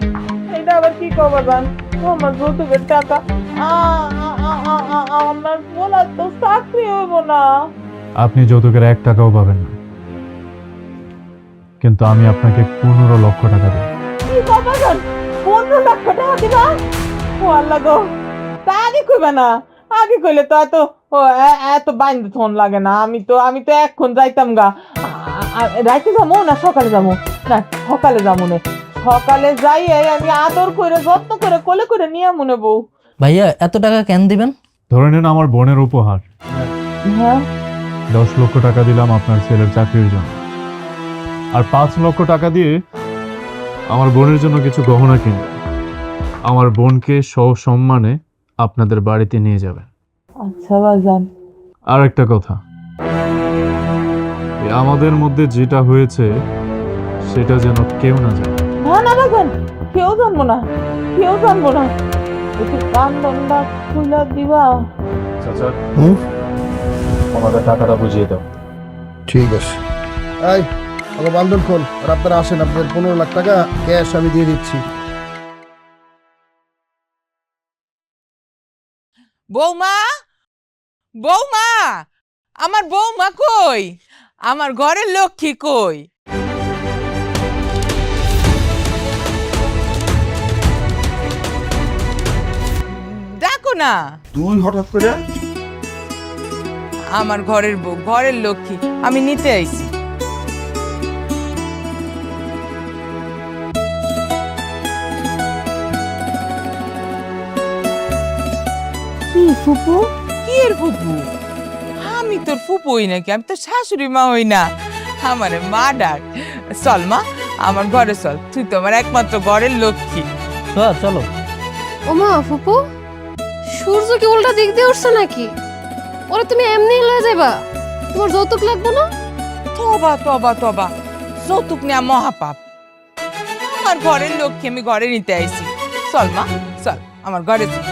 এটা আবার কি কও বাজান? আমার যৌতুকের টাকা আমার বলার তো চাকরি হইব না। আপনি যৌতুকের 1 টাকাও পাবেন না, কিন্তু আমি আপনাকে 15 লক্ষ টাকা দেব। কি কও বাজান? 15 লক্ষ টাকা দিবা? ও আল্লাহ গো, তা আগে কইবা না। আগে কইলে তো এত বাইন্দে ফোন লাগে না। আমি তো এখন যাইতাম গা। রাইতে যাবো না সকালে যাবো? না, সকালে যাবো না। সকালে যাই আমি আদর করে যত্ন করে কোলে করে নিয়ে মনে বউ। ভাইয়া এত টাকা কেন দিবেন? ধরে নেন আমার বোনের উপহার। হ্যাঁ, 10 লক্ষ টাকা দিলাম আপনার ছেলের চাকরির জন্য, আর 5 লক্ষ টাকা দিয়ে আমার বোনের জন্য কিছু গহনা কিনবেন। আমার বোনকে সসম্মানে আপনাদের বাড়িতে নিয়ে যাবেন। আচ্ছা বাজান। আর একটা কথা, আমাদের মধ্যে যেটা হয়েছে সেটা যেন কেউ না জানে। না বাজান, কেউ জানবো না। একটু কান্দনটা খুলে দিবা। চাচা, আমাদের টাকাটা বুঝিয়ে দাও। ঠিক আছে, এই আগে বান্ধন খোল, আর আপনারা আসেন, আপনাদের 15 লাখ টাকা ক্যাশ আমি দিয়ে দিচ্ছি। বৌমা, আমার বৌমা কই? আমার ঘরের লক্ষ্মী কই? ডাকো না। তুই হঠাৎ করে? আমার ঘরের বউ, ঘরের লক্ষ্মী, আমি নিতে আইছি। কি ফুপু? কি এর ফুপু? আমি তোর ফুপু হই নাকি? আমি তোর শাশুড়ি মা হই না। আমারে মা ডাক। চল মা, আমার ঘরে চল। তুই তো আমার একমাত্র ঘরের লক্ষ্মী। চলো। ওমা ফুপু, সূর্য কি উল্টা দিক দিয়ে উঠছে নাকি? ওরা তুমি এমনি লয়ে যাবা? তোমার যৌতুক লাগবে না? তবা, যৌতুক নেওয়া মহাপাপ। আমার ঘরের লক্ষ্মী, আমি ঘরে নিতে আইছি। চল মা, চল আমার ঘরে চল।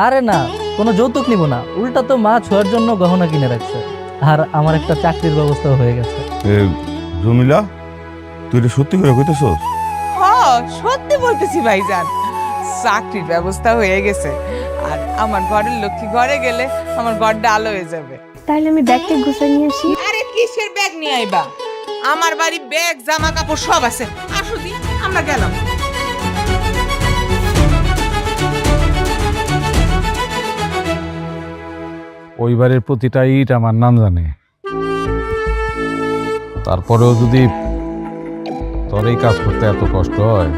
আরে না, কোনো যৌতুক নিব না, উল্টা তো মা ছোঁয়ার জন্য গহনা কিনে রাখছে, আর আমার একটা চাকরির ব্যবস্থাও হয়ে গেছে। জমিলা, তুই এটা সত্যি করে কইতেছস? সত্যি বলতেছি ভাইজান, চাকরির ব্যবস্থা হয়ে গেছে। আর আমার ঘরের লক্ষ্মী ঘরে গেলে আমার ঘরটা আলো হয়ে যাবে। তাইলে আমি ব্যাগটা গুছিয়ে নিয়ে আসি। আরে কিসের ব্যাগ নিয়ে আইবা? আমার বাড়ি ব্যাগ জামা কাপড় সব আছে। আসো দি, আমরা গেলাম। ওই বাড়ির প্রতিটা ইট আমার নাম জানে। তারপরেও যদি তোর এই কাজ করতে এত কষ্ট হয়,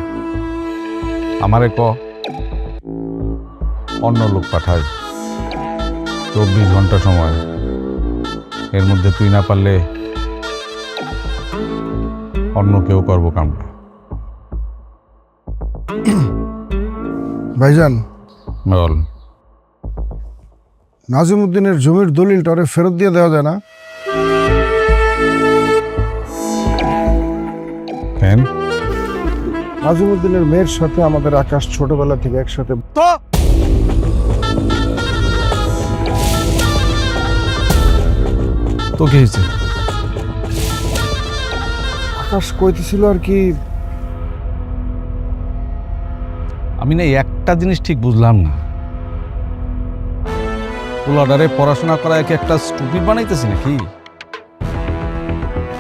আমারে ক, অন্য লোক পাঠাই। 24 ঘন্টা সময়, এর মধ্যে তুই না পারলে অন্য কেউ করবো কামটা। ভাইজান, বল। নাজিমউদ্দিনের জমির দলিলটা ওরে ফেরত দিয়ে দেওয়া যায় না? কেন? নাজিমউদ্দিনের মেয়ের সাথে আমাদের আকাশ ছোটবেলা থেকে একসাথে। তো তো কি হয়েছে? আকাশ কইতেছিল আর কি, আমি না একটা জিনিস ঠিক বুঝলাম না, পোলাডারে পড়াশোনা করা কি একটা স্টুপিড বানাইতেছি নাকি?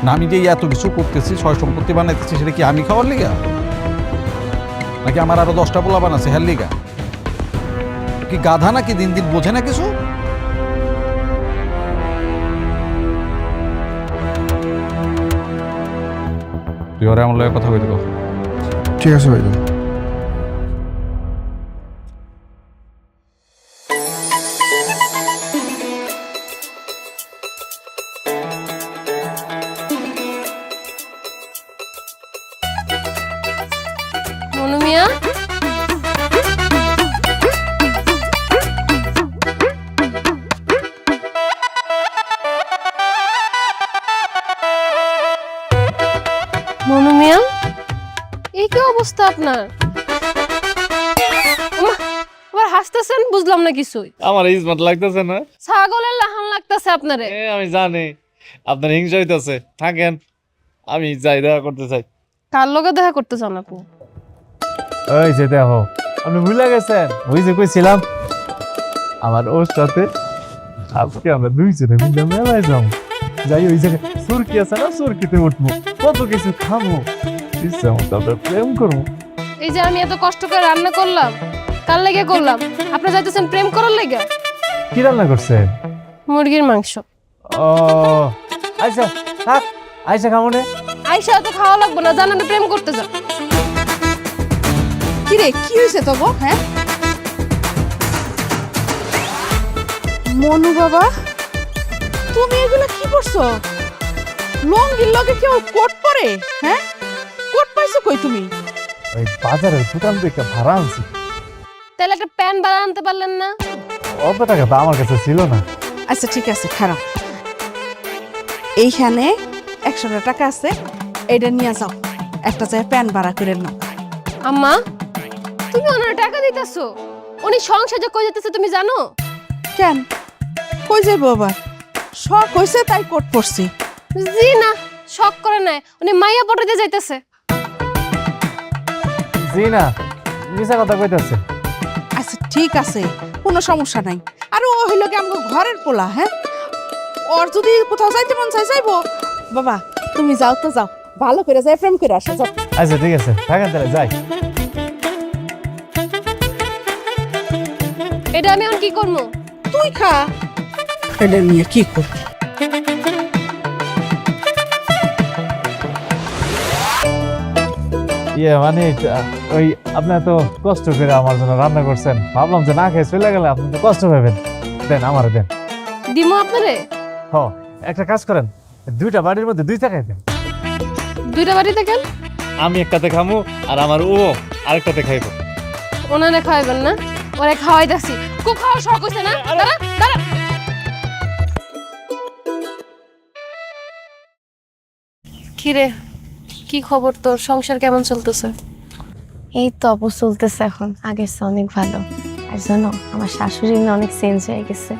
না আমি যে এত কিছু করতেছি, সয় সম্পত্তি বানাইতেছি, সেটা কি আমি খাওয়ার লিগা, নাকি আমার আরো 10টা পোলা বানাচ্ছে হ্যার লিগা? কি গাধা নাকি দিন দিন বোঝে না কিছু? তুই ওরে আমার লগে কথা কইতে কর। ঠিক আছে ভাইজান। মনু মিয়া, মনু মিয়া, এই কি অবস্থা আপনার? ওমা, আবার হাসতেছেন, বুঝলাম না কিছুই। আমার ইজমত লাগতেছে না? ছাগলের লাহান লাগতেছে আপনারে। আমি জানি আপনার হিংসা হইতাছে, থাকেন, আমি যাই দেখা করতে চাই। কার লগে দেখা করতে চান আপনি? ওই যে দেখো, আপনি ভুলে গেছেন ওই যে কইছিলাম আমার ওর সাথে আজকে আমরা দুইজনে মিলে মেলায় যাবো। যাই ওই জায়গায় সুরকি আছে না, সুরকিতে উঠবো, কত কিছু খাবো, ইচ্ছা মতো আমরা প্রেম করবো। এই যে আমি এত কষ্ট করে রান্না করলাম, কার লেগে করলাম? আপনি যাইতেছেন প্রেম করার লেগে? কি রান্না করছেন? মুরগির মাংস। ও আচ্ছা থাক, আইসা খাবো না। আইসা তো খাওয়া লাগবে না, জানেন প্রেম করতে যান। কিরে কি হয়েছে তো গো? হ্যাঁ মনু বাবা, তুমি এগুলা কি করছো? লঙ্গির লগে কেউ কোট পরে? হ্যাঁ কোট পাইছো কই তুমি? ওই বাজারের দোকান থেকে ভাড়া আনছি। তাহলে একটা প্যান বাড়া আনতে পারলেন না? অত টাকা তো আমার কাছে ছিল না। আচ্ছা ঠিক আছে, খারাপ, এইখানে 100 টাকা আছে, এটা নিয়ে যাও, একটা জায়গায় প্যান ভাড়া করে নাও। আম্মা, তুমি ওনার টাকা দিতেছো? উনি সংসার যে কই যেতেছে তুমি জানো? কেন কই যাইবো আবার? শখ হইছে তাই কোট পরছি। জি না, শখ করে নাই, উনি মাইয়া পটাতে যাইতেছে। জি না, মিছা কথা কইতাছে। আচ্ছা ঠিক আছে, কোনো সমস্যা নাই। আর ও হইল কি আমাকে ঘরের পোলা? হ্যাঁ, ওর যদি কোথাও যাইতে মন চাই যাইবো। বাবা তুমি যাও তো, যাও, ভালো করে যাই প্রেম করে আসো, যাও। আচ্ছা ঠিক আছে, থাকেন তাহলে যাই। এটা আমি এখন কি করবো? তুই খা, এটা নিয়ে কি করবি? ইয়ে মানে ওই আপনি তো কষ্ট করে আমার জন্য রান্না করছেন, ভাবলাম যে না খেয়ে চলে গেলে আপনি তো কষ্ট পাবেন, দেন আমারে দেন। দিমো আপনারে? হ, একটা কাজ করেন, 2টা বাড়ির মধ্যে 2 টাকায় দেন। 2টা বাড়িতে কেন? আমি একটাতে খামু আর আমার ও আরেকটাতে খাইবো। ওনারে খাওয়াইবেন না? ওরে খাওয়াইতাছি, খুব খাওয়া শখ হইছে না? দাঁড়া দাঁড়া। কিরে, কি খবর তোর? সংসার কেমন চলতেছে? এই তো অপ চলতেছে এখন, আগের চেয়ে অনেক ভালো। আর জানো, আমার শাশুড়ি না অনেক চেঞ্জ হয়ে গেছে,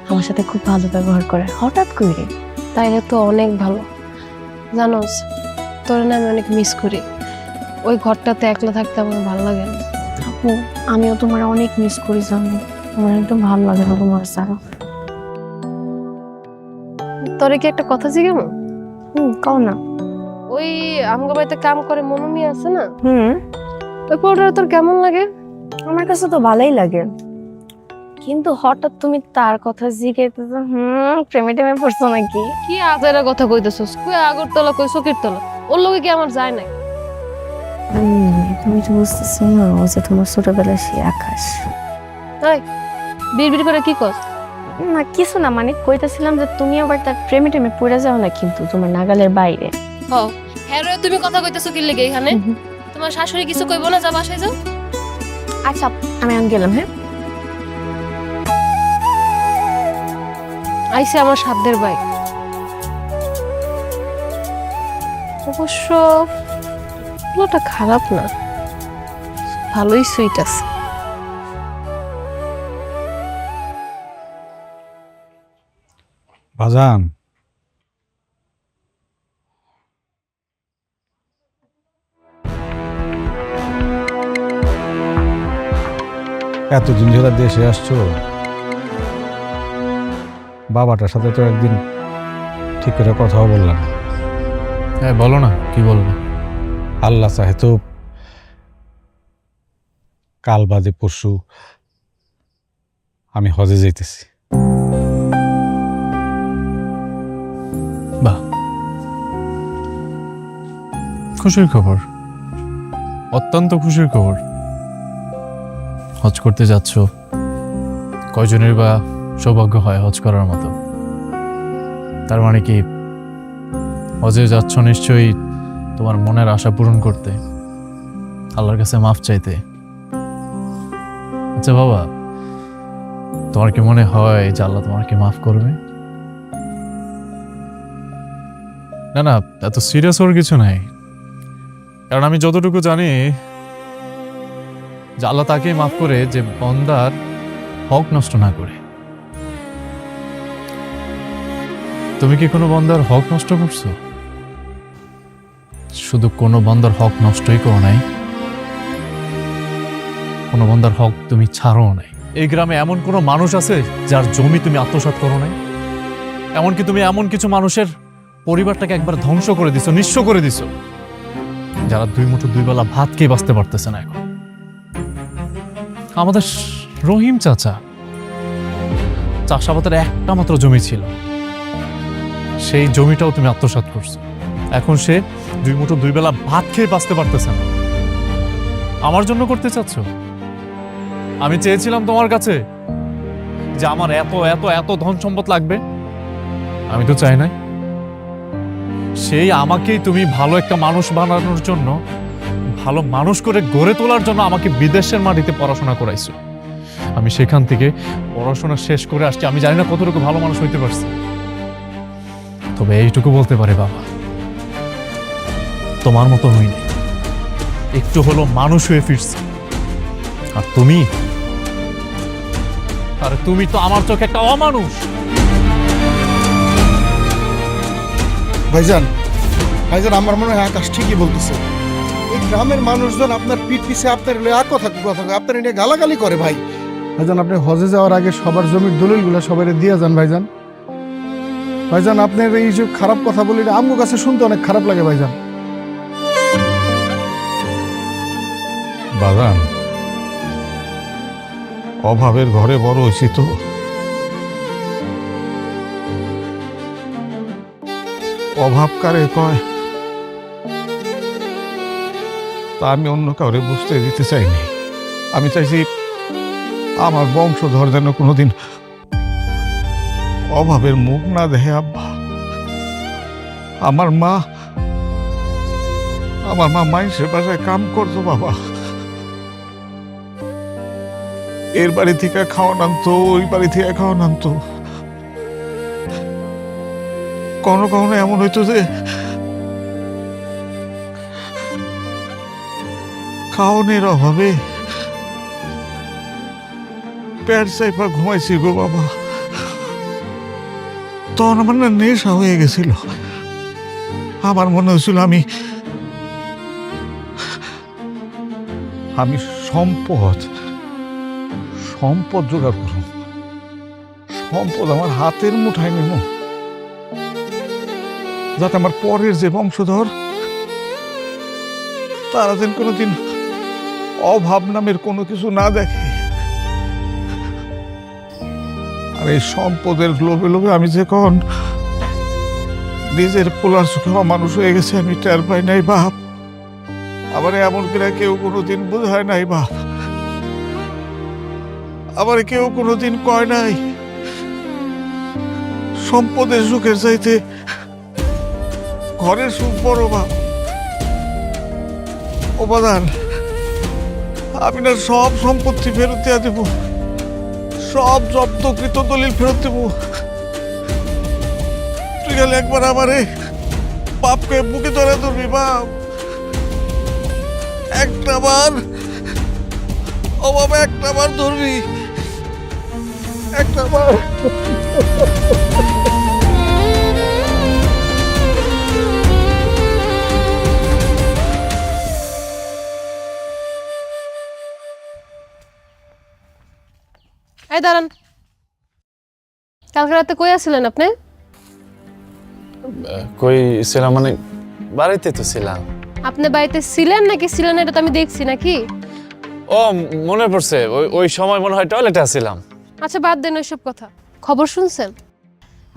আমার সাথে খুব ভালো ব্যবহার করে হঠাৎ করে। তাইলে তো অনেক ভালো। জানোস, তোর না আমি অনেক মিস করি। ওই ঘরটাতে একলা থাকতে আমার ভালো লাগে না। আপু আমিও তোমার অনেক মিস করি, জানো, আমার একদম ভালো লাগে না তোমার ছাড়া। তোরে কি একটা কথা জিজ্ঞামো? কও না। ওই আমগো বাড়িতে কাম করে মনু মিয়া আছে না, হুম, ওই পোলাটা তোর কেমন লাগে? আমার কাছে তো ভালোই লাগে, কিন্তু হঠাৎ তুমি তার কথা জিজ্ঞেস, প্রেমে টেমে পড়ছো নাকি? কি আজাইরা কথা কইতেছস? কই আগরতলা, কই সকিরতলা, ওর লগে কি আমার যায় নাই? তুমি তো বুঝতেছো না, ও যে তোমার ছোটবেলার সেই আকাশ। তাই বিড়বিড় করে কি কস? না কিছু না, মানে কইতেছিলাম যে তুমি আবার তার প্রেমে টেমে পড়ে যাও না, কিন্তু তোমার নাগালের বাইরে। হ, হ্যাঁ রে, তুমি কথা কইতেছো কি লেগে এখানে? তোমার শাশুড়ি কিছু কইবো না, যা বাসায় যাও। আচ্ছা আমি এখন গেলাম, হ্যাঁ? আইসে আমার সাধ্যের বাইক। অবশ্য পুরোটা খারাপ না, ভালোই সুইট আছে। বাজান, এতদিন ধরে দেশে আসছো, বাবাটার সাথে তো একদিন ঠিক করে কথাও বললাম। হ্যাঁ বলো না, কি বলবো? আল্লাহ চাহে তো কাল বাদে পরশু আমি হজে যাইতেছি। বাহ, খুশির খবর, অত্যন্ত খুশির খবর। হজ করতে যাচ্ছ, কয়জনের বা সৌভাগ্য হয় হজ করার মতো? তার মানে কি হজে যাচ্ছ নিশ্চয়ই তোমার মনের আশা পূরণ করতে, আল্লাহর কাছে মাফ চাইতে। আচ্ছা বাবা, তোমার কি মনে হয় যে আল্লাহ তোমাকে মাফ করবে? না না, এত সিরিয়াস হওয়ার কিছু নাই। কারণ আমি যতটুকু জানি যে আল্লাহ তাকেই মাফ করে যে বান্দার হক নষ্ট না করে। তুমি কি কোনো বান্দার হক নষ্ট করছো? শুধু কোনো বান্দার হক নষ্টই করো নাই, কোনো বান্দার হক তুমি ছাড়ো নাই। এই গ্রামে এমন কোনো মানুষ আছে যার জমি তুমি আত্মসাৎ করো নাই? এমনকি তুমি এমন কিছু মানুষের পরিবারটাকে একবার ধ্বংস করে দিছো, নিঃস্ব করে দিছো, যারা দুই মুঠো দুই বেলা ভাত খেয়ে বাঁচতে পারতেছে না। এখন আমাদের রহিম চাচা, চাষাবাদের একটা মাত্র জমি ছিল, সেই জমিটাও তুমি আত্মসাৎ করছো। এখন সে দুই মুঠো দুই বেলা ভাত খেয়ে বাঁচতে পারতেছে না। আমার জন্য করতে চাচ্ছ? আমি চেয়েছিলাম তোমার কাছে যে আমার এত এত এত ধন সম্পদ লাগবে, আমি তো চাই নাই। সেই আমাকেই তুমি ভালো একটা মানুষ বানানোর জন্য, ভালো মানুষ করে গড়ে তোলার জন্য আমাকে বিদেশের মাটিতে পড়াশোনা করাইছো। আমি সেখান থেকে পড়াশোনা শেষ করে আসছি। আমি জানি না কতটুকু ভালো মানুষ হইতে পারছি, তবে এইটুকু বলতে পারে বাবা, তোমার মতো হইনি, একটু হলো মানুষ হয়ে ফিরছি। আর তুমি, আরে তুমি তো আমার চোখে একটা অমানুষ। ভাইজান, ভাইজান আমার মনে হয় আকাশ ঠিকই বলতেছে। এই গ্রামের মানুষজন আপনার পিঠ পিছে আপনার কথা আপনার নিয়ে গালাগালি করে। ভাই ভাইজান, আপনি হজে যাওয়ার আগে সবার জমির দলিলগুলো সবাই দিয়ে যান ভাইজান। ভাইজান, আপনার এই যে খারাপ কথা বলি, আমার কাছে শুনতে অনেক খারাপ লাগে ভাইজান। বাজান, অভাবের ঘরে বড় হয়েছি তো, অভাব কারে কয় তা আমি অন্য কাউরে বুঝতে দিতে চাইনি। আমি চাইছি আমার বংশধর যেন কোনোদিন অভাবের মুখ না দেখে। আব্বা, আমার মা মানুষের বাসায় কাম করতো বাবা। এর বাড়ি থেকে খাওয়া নামতো, ওই বাড়ি থেকে খাওয়া নামতো। কখনো কখনো এমন হইতো যে খাওয়ানোর অভাবে পেট চাইপা ঘুমাইছি গো বাবা। তখন আমার না নেশা হয়ে গেছিল। আমার মনে হয়েছিল আমি সম্পদ জোগাড় করব, সম্পদ আমার হাতের মুঠায় নেব, যাতে আমার পরের যে বংশধর তারা যেন কোনোদিন অভাব নামের কোনো কিছু না দেখে। আর এই সম্পদের লোভে লোভে আমি যে কখন নিজের পোলার চোখে মানুষ হয়ে গেছে আমি টের পাই নাই বাপ। আবার এমন করে কেউ কোনোদিন বোঝায় নাই বাপ। আবার কেউ কোনোদিন কয় নাই সম্পদের সুখের চাইতে ঘরের সুখ বড় বাপ। ও বাজার, আমি না সব সম্পত্তি ফেরত দিয়ে দেব, সব জব্দকৃত দলিল ফেরত দেব। তুই গেলে একবার আমারে বাপকে বুকে ধরে ধরবি বাপ, একটা বার, ও বাবা একটা বার ধরবি, একটা বার। এই দাঁড়ান, কালকে রাতে কই আছিলেন আপনি? কই ছিলাম মানে বাড়িতে তো ছিলাম। আপনি বাড়িতে ছিলেন নাকি ছিলেন না এটা তো আমি দেখছি নাকি? ও মনে পড়ছে, ওই সময় মনে হয় টয়লেটে ছিলাম। আচ্ছা বাদ দেন ওইসব কথা। খবর শুনছেন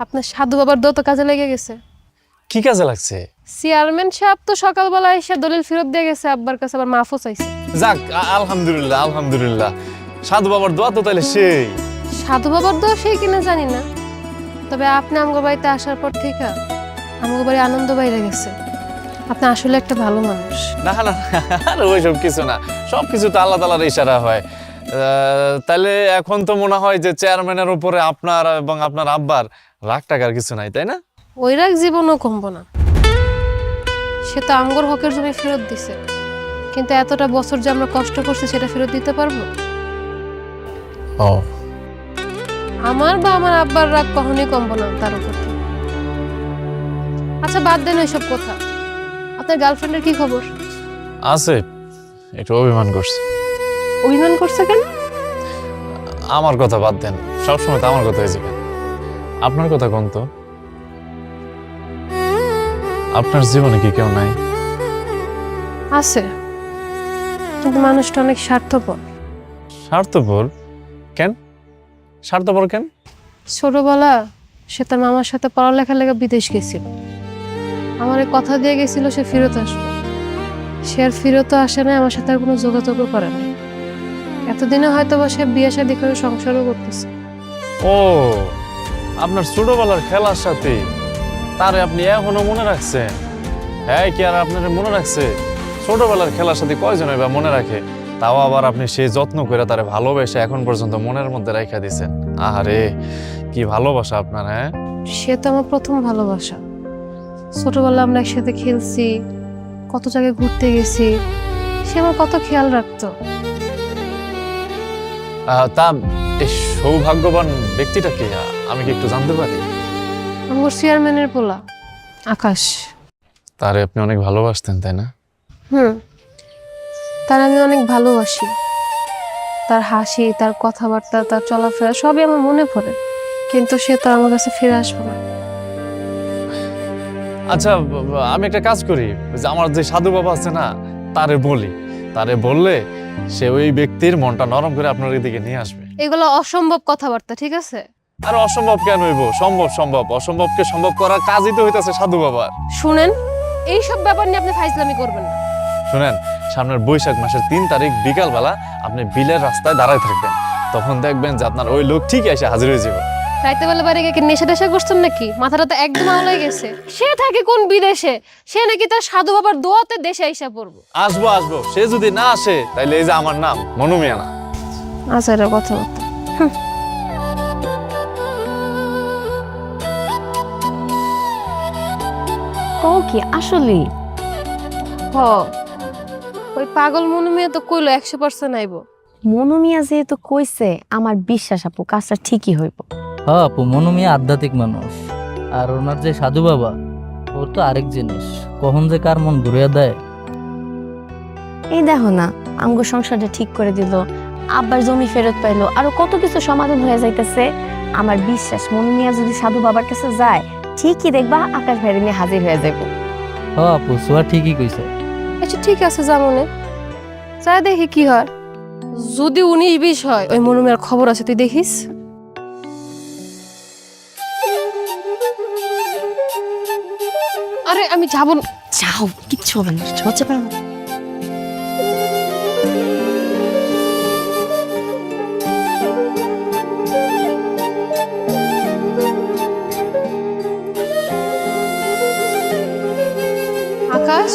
আপনার সাধু বাবার দত কাজে লেগে গেছে? কি কাজে লাগছে? চেয়ারম্যান সাহেব তো সকালবেলা এসে দলিল ফেরত দিয়ে গেছে, আব্বার কাছে আবার মাফও চাইছে। যাক, আলহামদুলিল্লাহ আলহামদুলিল্লাহ। সাধু বাবার দোয়া তো তাহলে সেই। সাধু বাবার দোয়া সেই কিনা জানি না, তবে আপনি আমগো বাড়িতে আসার পর থেকে আমগো বাড়ি আনন্দ বাইরে গেছে। আপনি আসলে একটা ভালো মানুষ। না না, আরে ওইসব কিছু না, সব কিছু তো আল্লাহ তাআলার ইশারা হয়। তাহলে এখন তো মনে হয় যে চেয়ারম্যানের উপরে আপনার এবং আপনার আব্বার রাগ টাকার কিছু নাই, তাই না? ওই রাগ জীবনও কমবো না। সে তো আমগোর হকের জমি ফেরত দিছে, কিন্তু এতটা বছর যে আমরা কষ্ট করছি সেটা ফেরত দিতে পারবো? ও, আমার বা আমার আব্বার রাগ কখনোই কমবো না তার উপর। আচ্ছা বাদ দেন ওইসব কথা। আপনার গার্লফ্রেন্ডের কি খবর? আছে, একটু অভিমান করছে। অভিমান করছে কেন? আমার কথা বাদ দেন, সবসময় তো আমার কথা হয়েছে কেন? আপনার কথা কোন তো? আপনার জীবনে কি কেউ নাই? আছে, কিন্তু মানুষটা অনেক স্বার্থপর। স্বার্থপর কেন? স্বার্থপর কেন? ছোটবেলা সে তার মামার সাথে পড়ালেখার লেগে বিদেশ গেছিল। আমার কথা দিয়ে গেছিল সে ফেরত আসবে, সে আর ফেরতও আসে না, আমার সাথে আর কোনো যোগাযোগও করে না। এতদিনে হয়তো বা সে বিয়ে শাদী করে সংসারও করতেছে। ও, আপনার ছোটবেলার খেলার সাথে তারে আপনি এখনো মনে রাখছেন? হ্যাঁ, কি আর আপনার মনে রাখছে? ছোটবেলার খেলার সাথে কয়জনই বা মনে রাখে? তাও আবার আপনি সেই যত্ন করে তারে ভালোবেসে এখন পর্যন্ত মনের মধ্যে রাখা দিয়েছেন। আরে কি ভালোবাসা আপনার! হ্যাঁ, সে তো আমার প্রথম ভালোবাসা। ছোটবেলা আমরা একসাথে খেলছি, কত জায়গায় ঘুরতে গেছি, সে আমার কত খেয়াল রাখতো। তা এই সৌভাগ্যবান ব্যক্তিটা কি, আমি কি একটু জানতে পারি? আমার চেয়ারম্যানের পোলা আকাশ। তারে আপনি অনেক ভালোবাসতেন, তাই না? তার আমি অনেক ভালোবাসি। তার হাসি, তার কথাবার্তা, তার চলাফেরা সবই আমার মনে পড়ে, কিন্তু সে তো আমার কাছে ফিরে আসবে না। আচ্ছা, আমি একটা কাজ করি, যে আমার যে সাধু বাবা আছে না, তারে বলি, তারে বললে সে ওই ব্যক্তির মনটা নরম করে আপনার দিকে নিয়ে আসবে। এগুলো অসম্ভব কথাবার্তা, ঠিক আছে? আর অসম্ভব কেন হইব? সম্ভব সম্ভব, অসম্ভবকে সম্ভব করার কাজই তো হইতাছে সাধু বাবার। শুনেন, এইসব ব্যাপার নিয়ে আপনি ফাইজলামি করবেন না। শুনেন, সামনের বৈশাখ মাসের 3 তারিখ বিকালবেলা আপনি বিলের রাস্তায় দাঁড়ায় থাকবেন, তখন দেখবেন যে আপনার ওই লোক ঠিকই এসে হাজির হয়ে যাবে। রাইতে বেলা বাড়ি গিয়ে নেশা টেশা করছেন নাকি? মাথাটা তো একদম আওলাই গেছে। সে থাকে কোন বিদেশে, সে নাকি তার সাধু বাবার দোয়াতে দেশে আইসা পড়বো। আসবো আসবো, সে যদি না আসে তাইলে এই যে আমার নাম মনু মিয়া না। আচ্ছা, এটা কথাবার্তা। কও কি আসলে? হ, ওই পাগল মনু মিয়া তো কইলো 100% আইবো। মনু মিয়া যেহেতু কইছে, আমার বিশ্বাস আপু কাজটা ঠিকই হইব। হ্যাঁ আপু, মনু মিয়া আধ্যাত্মিক মানুষ, আর ওনার যে সাধু বাবা, ওর তো আরেক জিনিস, কখন যে কার মন ঘুরিয়ে দেয়। এই দেখো না, আমগো সংসারটা ঠিক করে দিল, আব্বার জমি ফেরত পাইলো, আরো কত কিছু সমাধান হয়ে যাইতেছে। আমার বিশ্বাস মনু মিয়া যদি সাধু বাবার কাছে যায়, ঠিকই দেখবা আকাশ ভাইরে নিয়ে হাজির হয়ে যাবো। হ্যাঁ আপু, সোয়া ঠিকই কইছে। আচ্ছা ঠিক আছে, যা মনে যা, দেখি কি হয়। যদি 19-20 হয়, ওই মনু মিয়ার খবর আছে, তুই দেখিস। আরে আমি যাবো না। যাও, কিচ্ছু হবে না, হচ্ছে পারো না। আকাশ,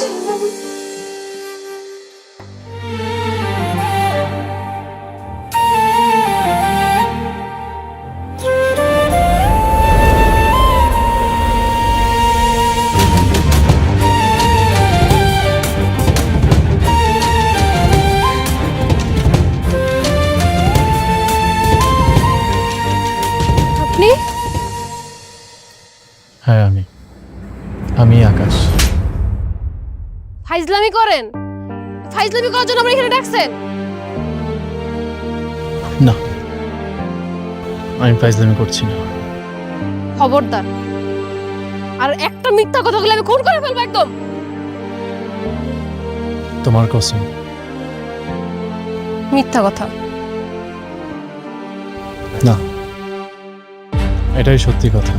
হ্যাঁ আমি আকাশ। ফাইজলামি করেন? ফাইজলামি করার জন্য আমরা এখানে ডাকছেন? না, আমি ফাইজলামি করছি না। খবরদার, আর একটা মিথ্যা কথা বলে আমি খুন করে ফেলবো একদম। তোমার কসম। মিথ্যা কথা। না, এটাই সত্যি কথা।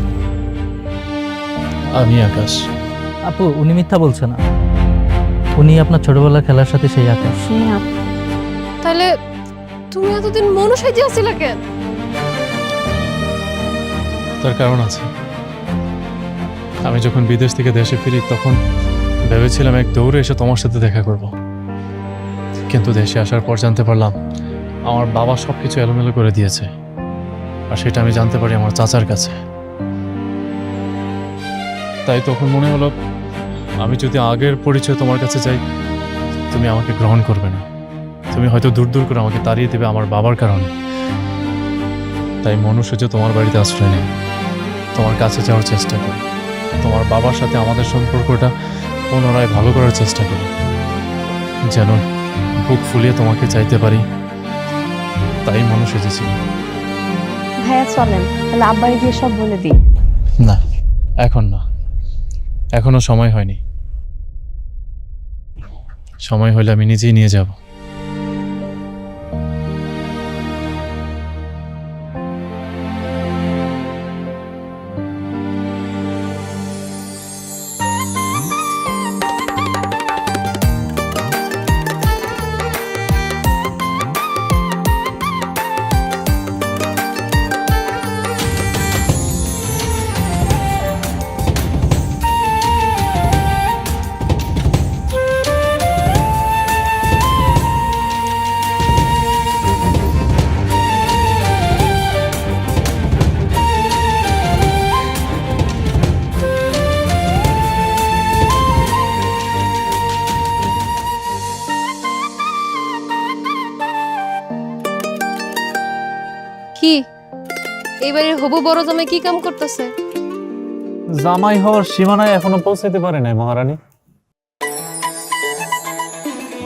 আমি আকাশ। আপু উনি মিথ্যা বলছে না, উনি আপনার ছোটবেলার খেলার সাথে সেই আকাশ। তাহলে তুমি এতদিন মনু সাইজে আসছিলা কেন? তার কারণ আছে। আমি যখন বিদেশ থেকে দেশে ফিরি তখন ভেবেছিলাম এক দৌড়ে এসে তোমার সাথে দেখা করব, কিন্তু দেশে আসার পর জানতে পারলাম আমার বাবা সবকিছু এলোমেলো করে দিয়েছে, আর সেটা আমি জানতে পারি আমার চাচার কাছে। তাই তখন মনে হলো আমি যদি আগের পরিচয় তোমার কাছে যাই তুমি আমাকে গ্রহণ করবে না, তুমি হয়তো দূর দূর করে আমাকে তাড়িয়ে দেবে আমার বাবার কারণে। তাই মনুষ্য যে তোমার বাড়িতে আশ্রয় নেই, তোমার কাছে যাওয়ার চেষ্টা করি, তোমার বাবার সাথে আমাদের সম্পর্কটা পুনরায় ভালো করার চেষ্টা করি, যেন বুক ফুলিয়ে তোমাকে চাইতে পারি। তাই মানুষ এসেছিল। ভাইয়া চলেন তাহলে আব্বাই গিয়ে সব বলে দিই। না, এখন না, এখনো সময় হয়নি। সময় হলে আমি নিজেই নিয়ে যাব। কি এইবারে হবু বড় জামাই কি কাম করতেছে? জামাই হওয়ার সীমানায় এখনো পৌঁছাতে পারে নাই মহারানী।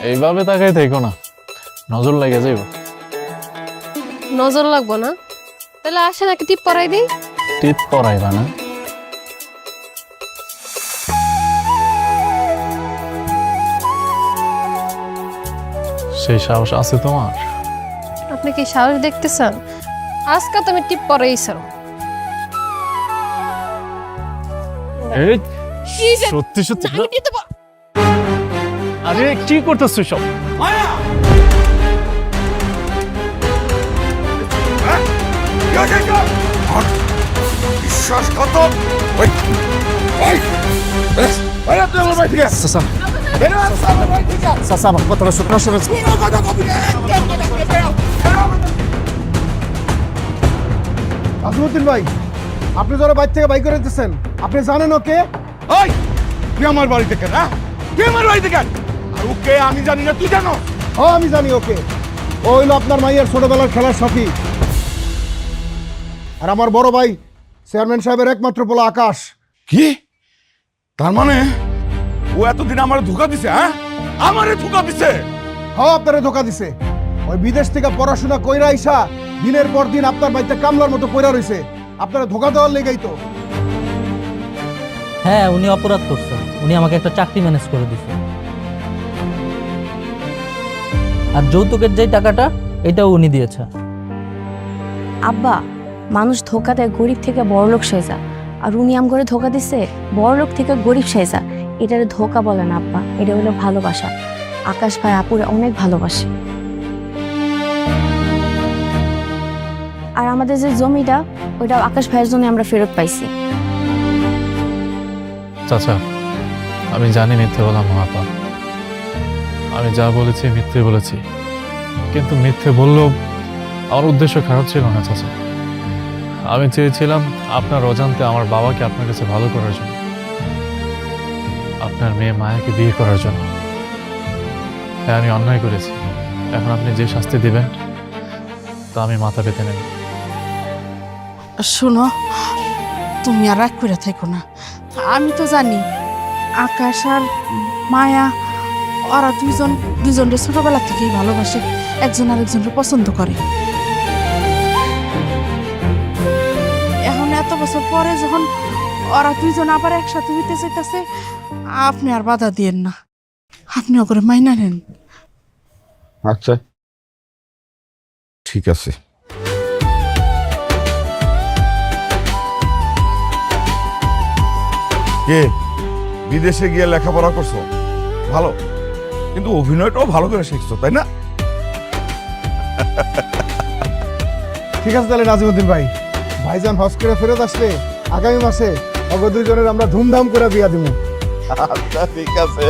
এইভাবে তাকাই থেকো না, নজর লেগে যাইব। নজর লাগবো না? তাহলে আসেন একটা টিপ পরাই দিই। টিপ পরাইবা না? সেই সাহস আছে তোমার? আপনি কি সাহস দেখতেছেন? আজকে তো আমি টিপ পরাই ছাড়ো। এই সত্যি সত্যি আরে কি করতেছো সব? মায়া! হ্যাঁ? কি হয়েছে এটা? আর বিশ্বাসঘাতক! ওই! ওই! বেরো তুই আমার বাড়ি থেকে! বেরো আমার বাড়ি থেকে! আমার কথাটা শুনে কোনো কথা কবি না! একদম কথা বলবি না! বেরো! বেরো! নাজিমউদ্দিন ভাই, আপনি যারা বাড়ি থেকে বাই করে দিচ্ছেন, আপনি জানেন ওকে? ওই! তুই আমার বাড়িতে কেন, হ্যাঁ? তুই আমার বাড়িতে কেন? আর ওকে আমি জানি না, তুই জানো? ও আমি জানি ওকে। ও হইলো আপনার মাইয়ের ছোটবেলার খেলার সাথী। আর আমার বড় ভাই চেয়ারম্যান সাহেবের একমাত্র পোলা আকাশ। কি? তার মানে ও এতদিন আমার ধোকা দিছে, হ্যাঁ? আমারে ধোকা দিছে! হ্যাঁ, আপনারে ধোকা দিছে। ওই বিদেশ থেকে পড়াশোনা কইরা আইসা দিনের পর দিন আপনার বাড়িতে কামলার মতো পইরা রইছে। আপনারা ধোকা দেওয়ার লেগেই তো। হ্যাঁ উনি অপরাধ করছে, উনি আমাকে একটা চাকরি ম্যানেজ করে দিছে। আর যৌতুকের যে টাকাটা এটাও উনি দিয়েছে। আব্বা, মানুষ ধোকা দেয় গরিব থেকে বড়লোক সেজা, আর উনি আম করে ধোকা দিছে বড়লোক থেকে গরিব সেজা। এটারে ধোকা বলে না আব্বা, এটা হলো ভালোবাসা। আকাশ ভাই আপুরে অনেক ভালোবাসে। আর আমাদের যে জমিটা ওইটা আকাশ ভাইয়ের জন্য আমরা ফেরত পাইছি। চাচা, আমি জানি মিথ্যে বলা মহাপাপ। আমি যা বলেছি মিথ্যে বলেছি, কিন্তু মিথ্যে বললেও আমার উদ্দেশ্য খারাপ ছিল না চাচা। আমি চেয়েছিলাম আপনার অজান্তে আমার বাবাকে আপনার কাছে ভালো করার জন্য, আপনার মেয়ে মায়াকে বিয়ে করার জন্য। হ্যাঁ, আমি অন্যায় করেছি। এখন আপনি যে শাস্তি দিবেন তা আমি মাথা পেতে নেব। শোনো, তুমি আর রাগ করে থাকো না। আমি তো জানি আকাশ আর মায়া ওরা দুজনকে ছোটবেলা থেকেই ভালোবাসে, একজন আরেকজনকে পছন্দ করে। এখন এত বছর পরে যখন ওরা দুইজন আবার একসাথে হইতে চাইতেছে, আপনি আর বাধা দিয়েন না, আপনি ওকে মাইনা নেন। আচ্ছা ঠিক আছে। কে বিদেশে গিয়ে লেখাপড়া করছো ভালো, কিন্তু অভিনয়টাও ভালো করে শিখছো তাই না? ঠিক আছে তাহলে নাজিমুদ্দিন ভাই, ভাইজান হজ করে ফেরত আসলে আগামী মাসে অগ দুইজনের আমরা ধুমধাম করে বিয়া দিব। আচ্ছা ঠিক আছে।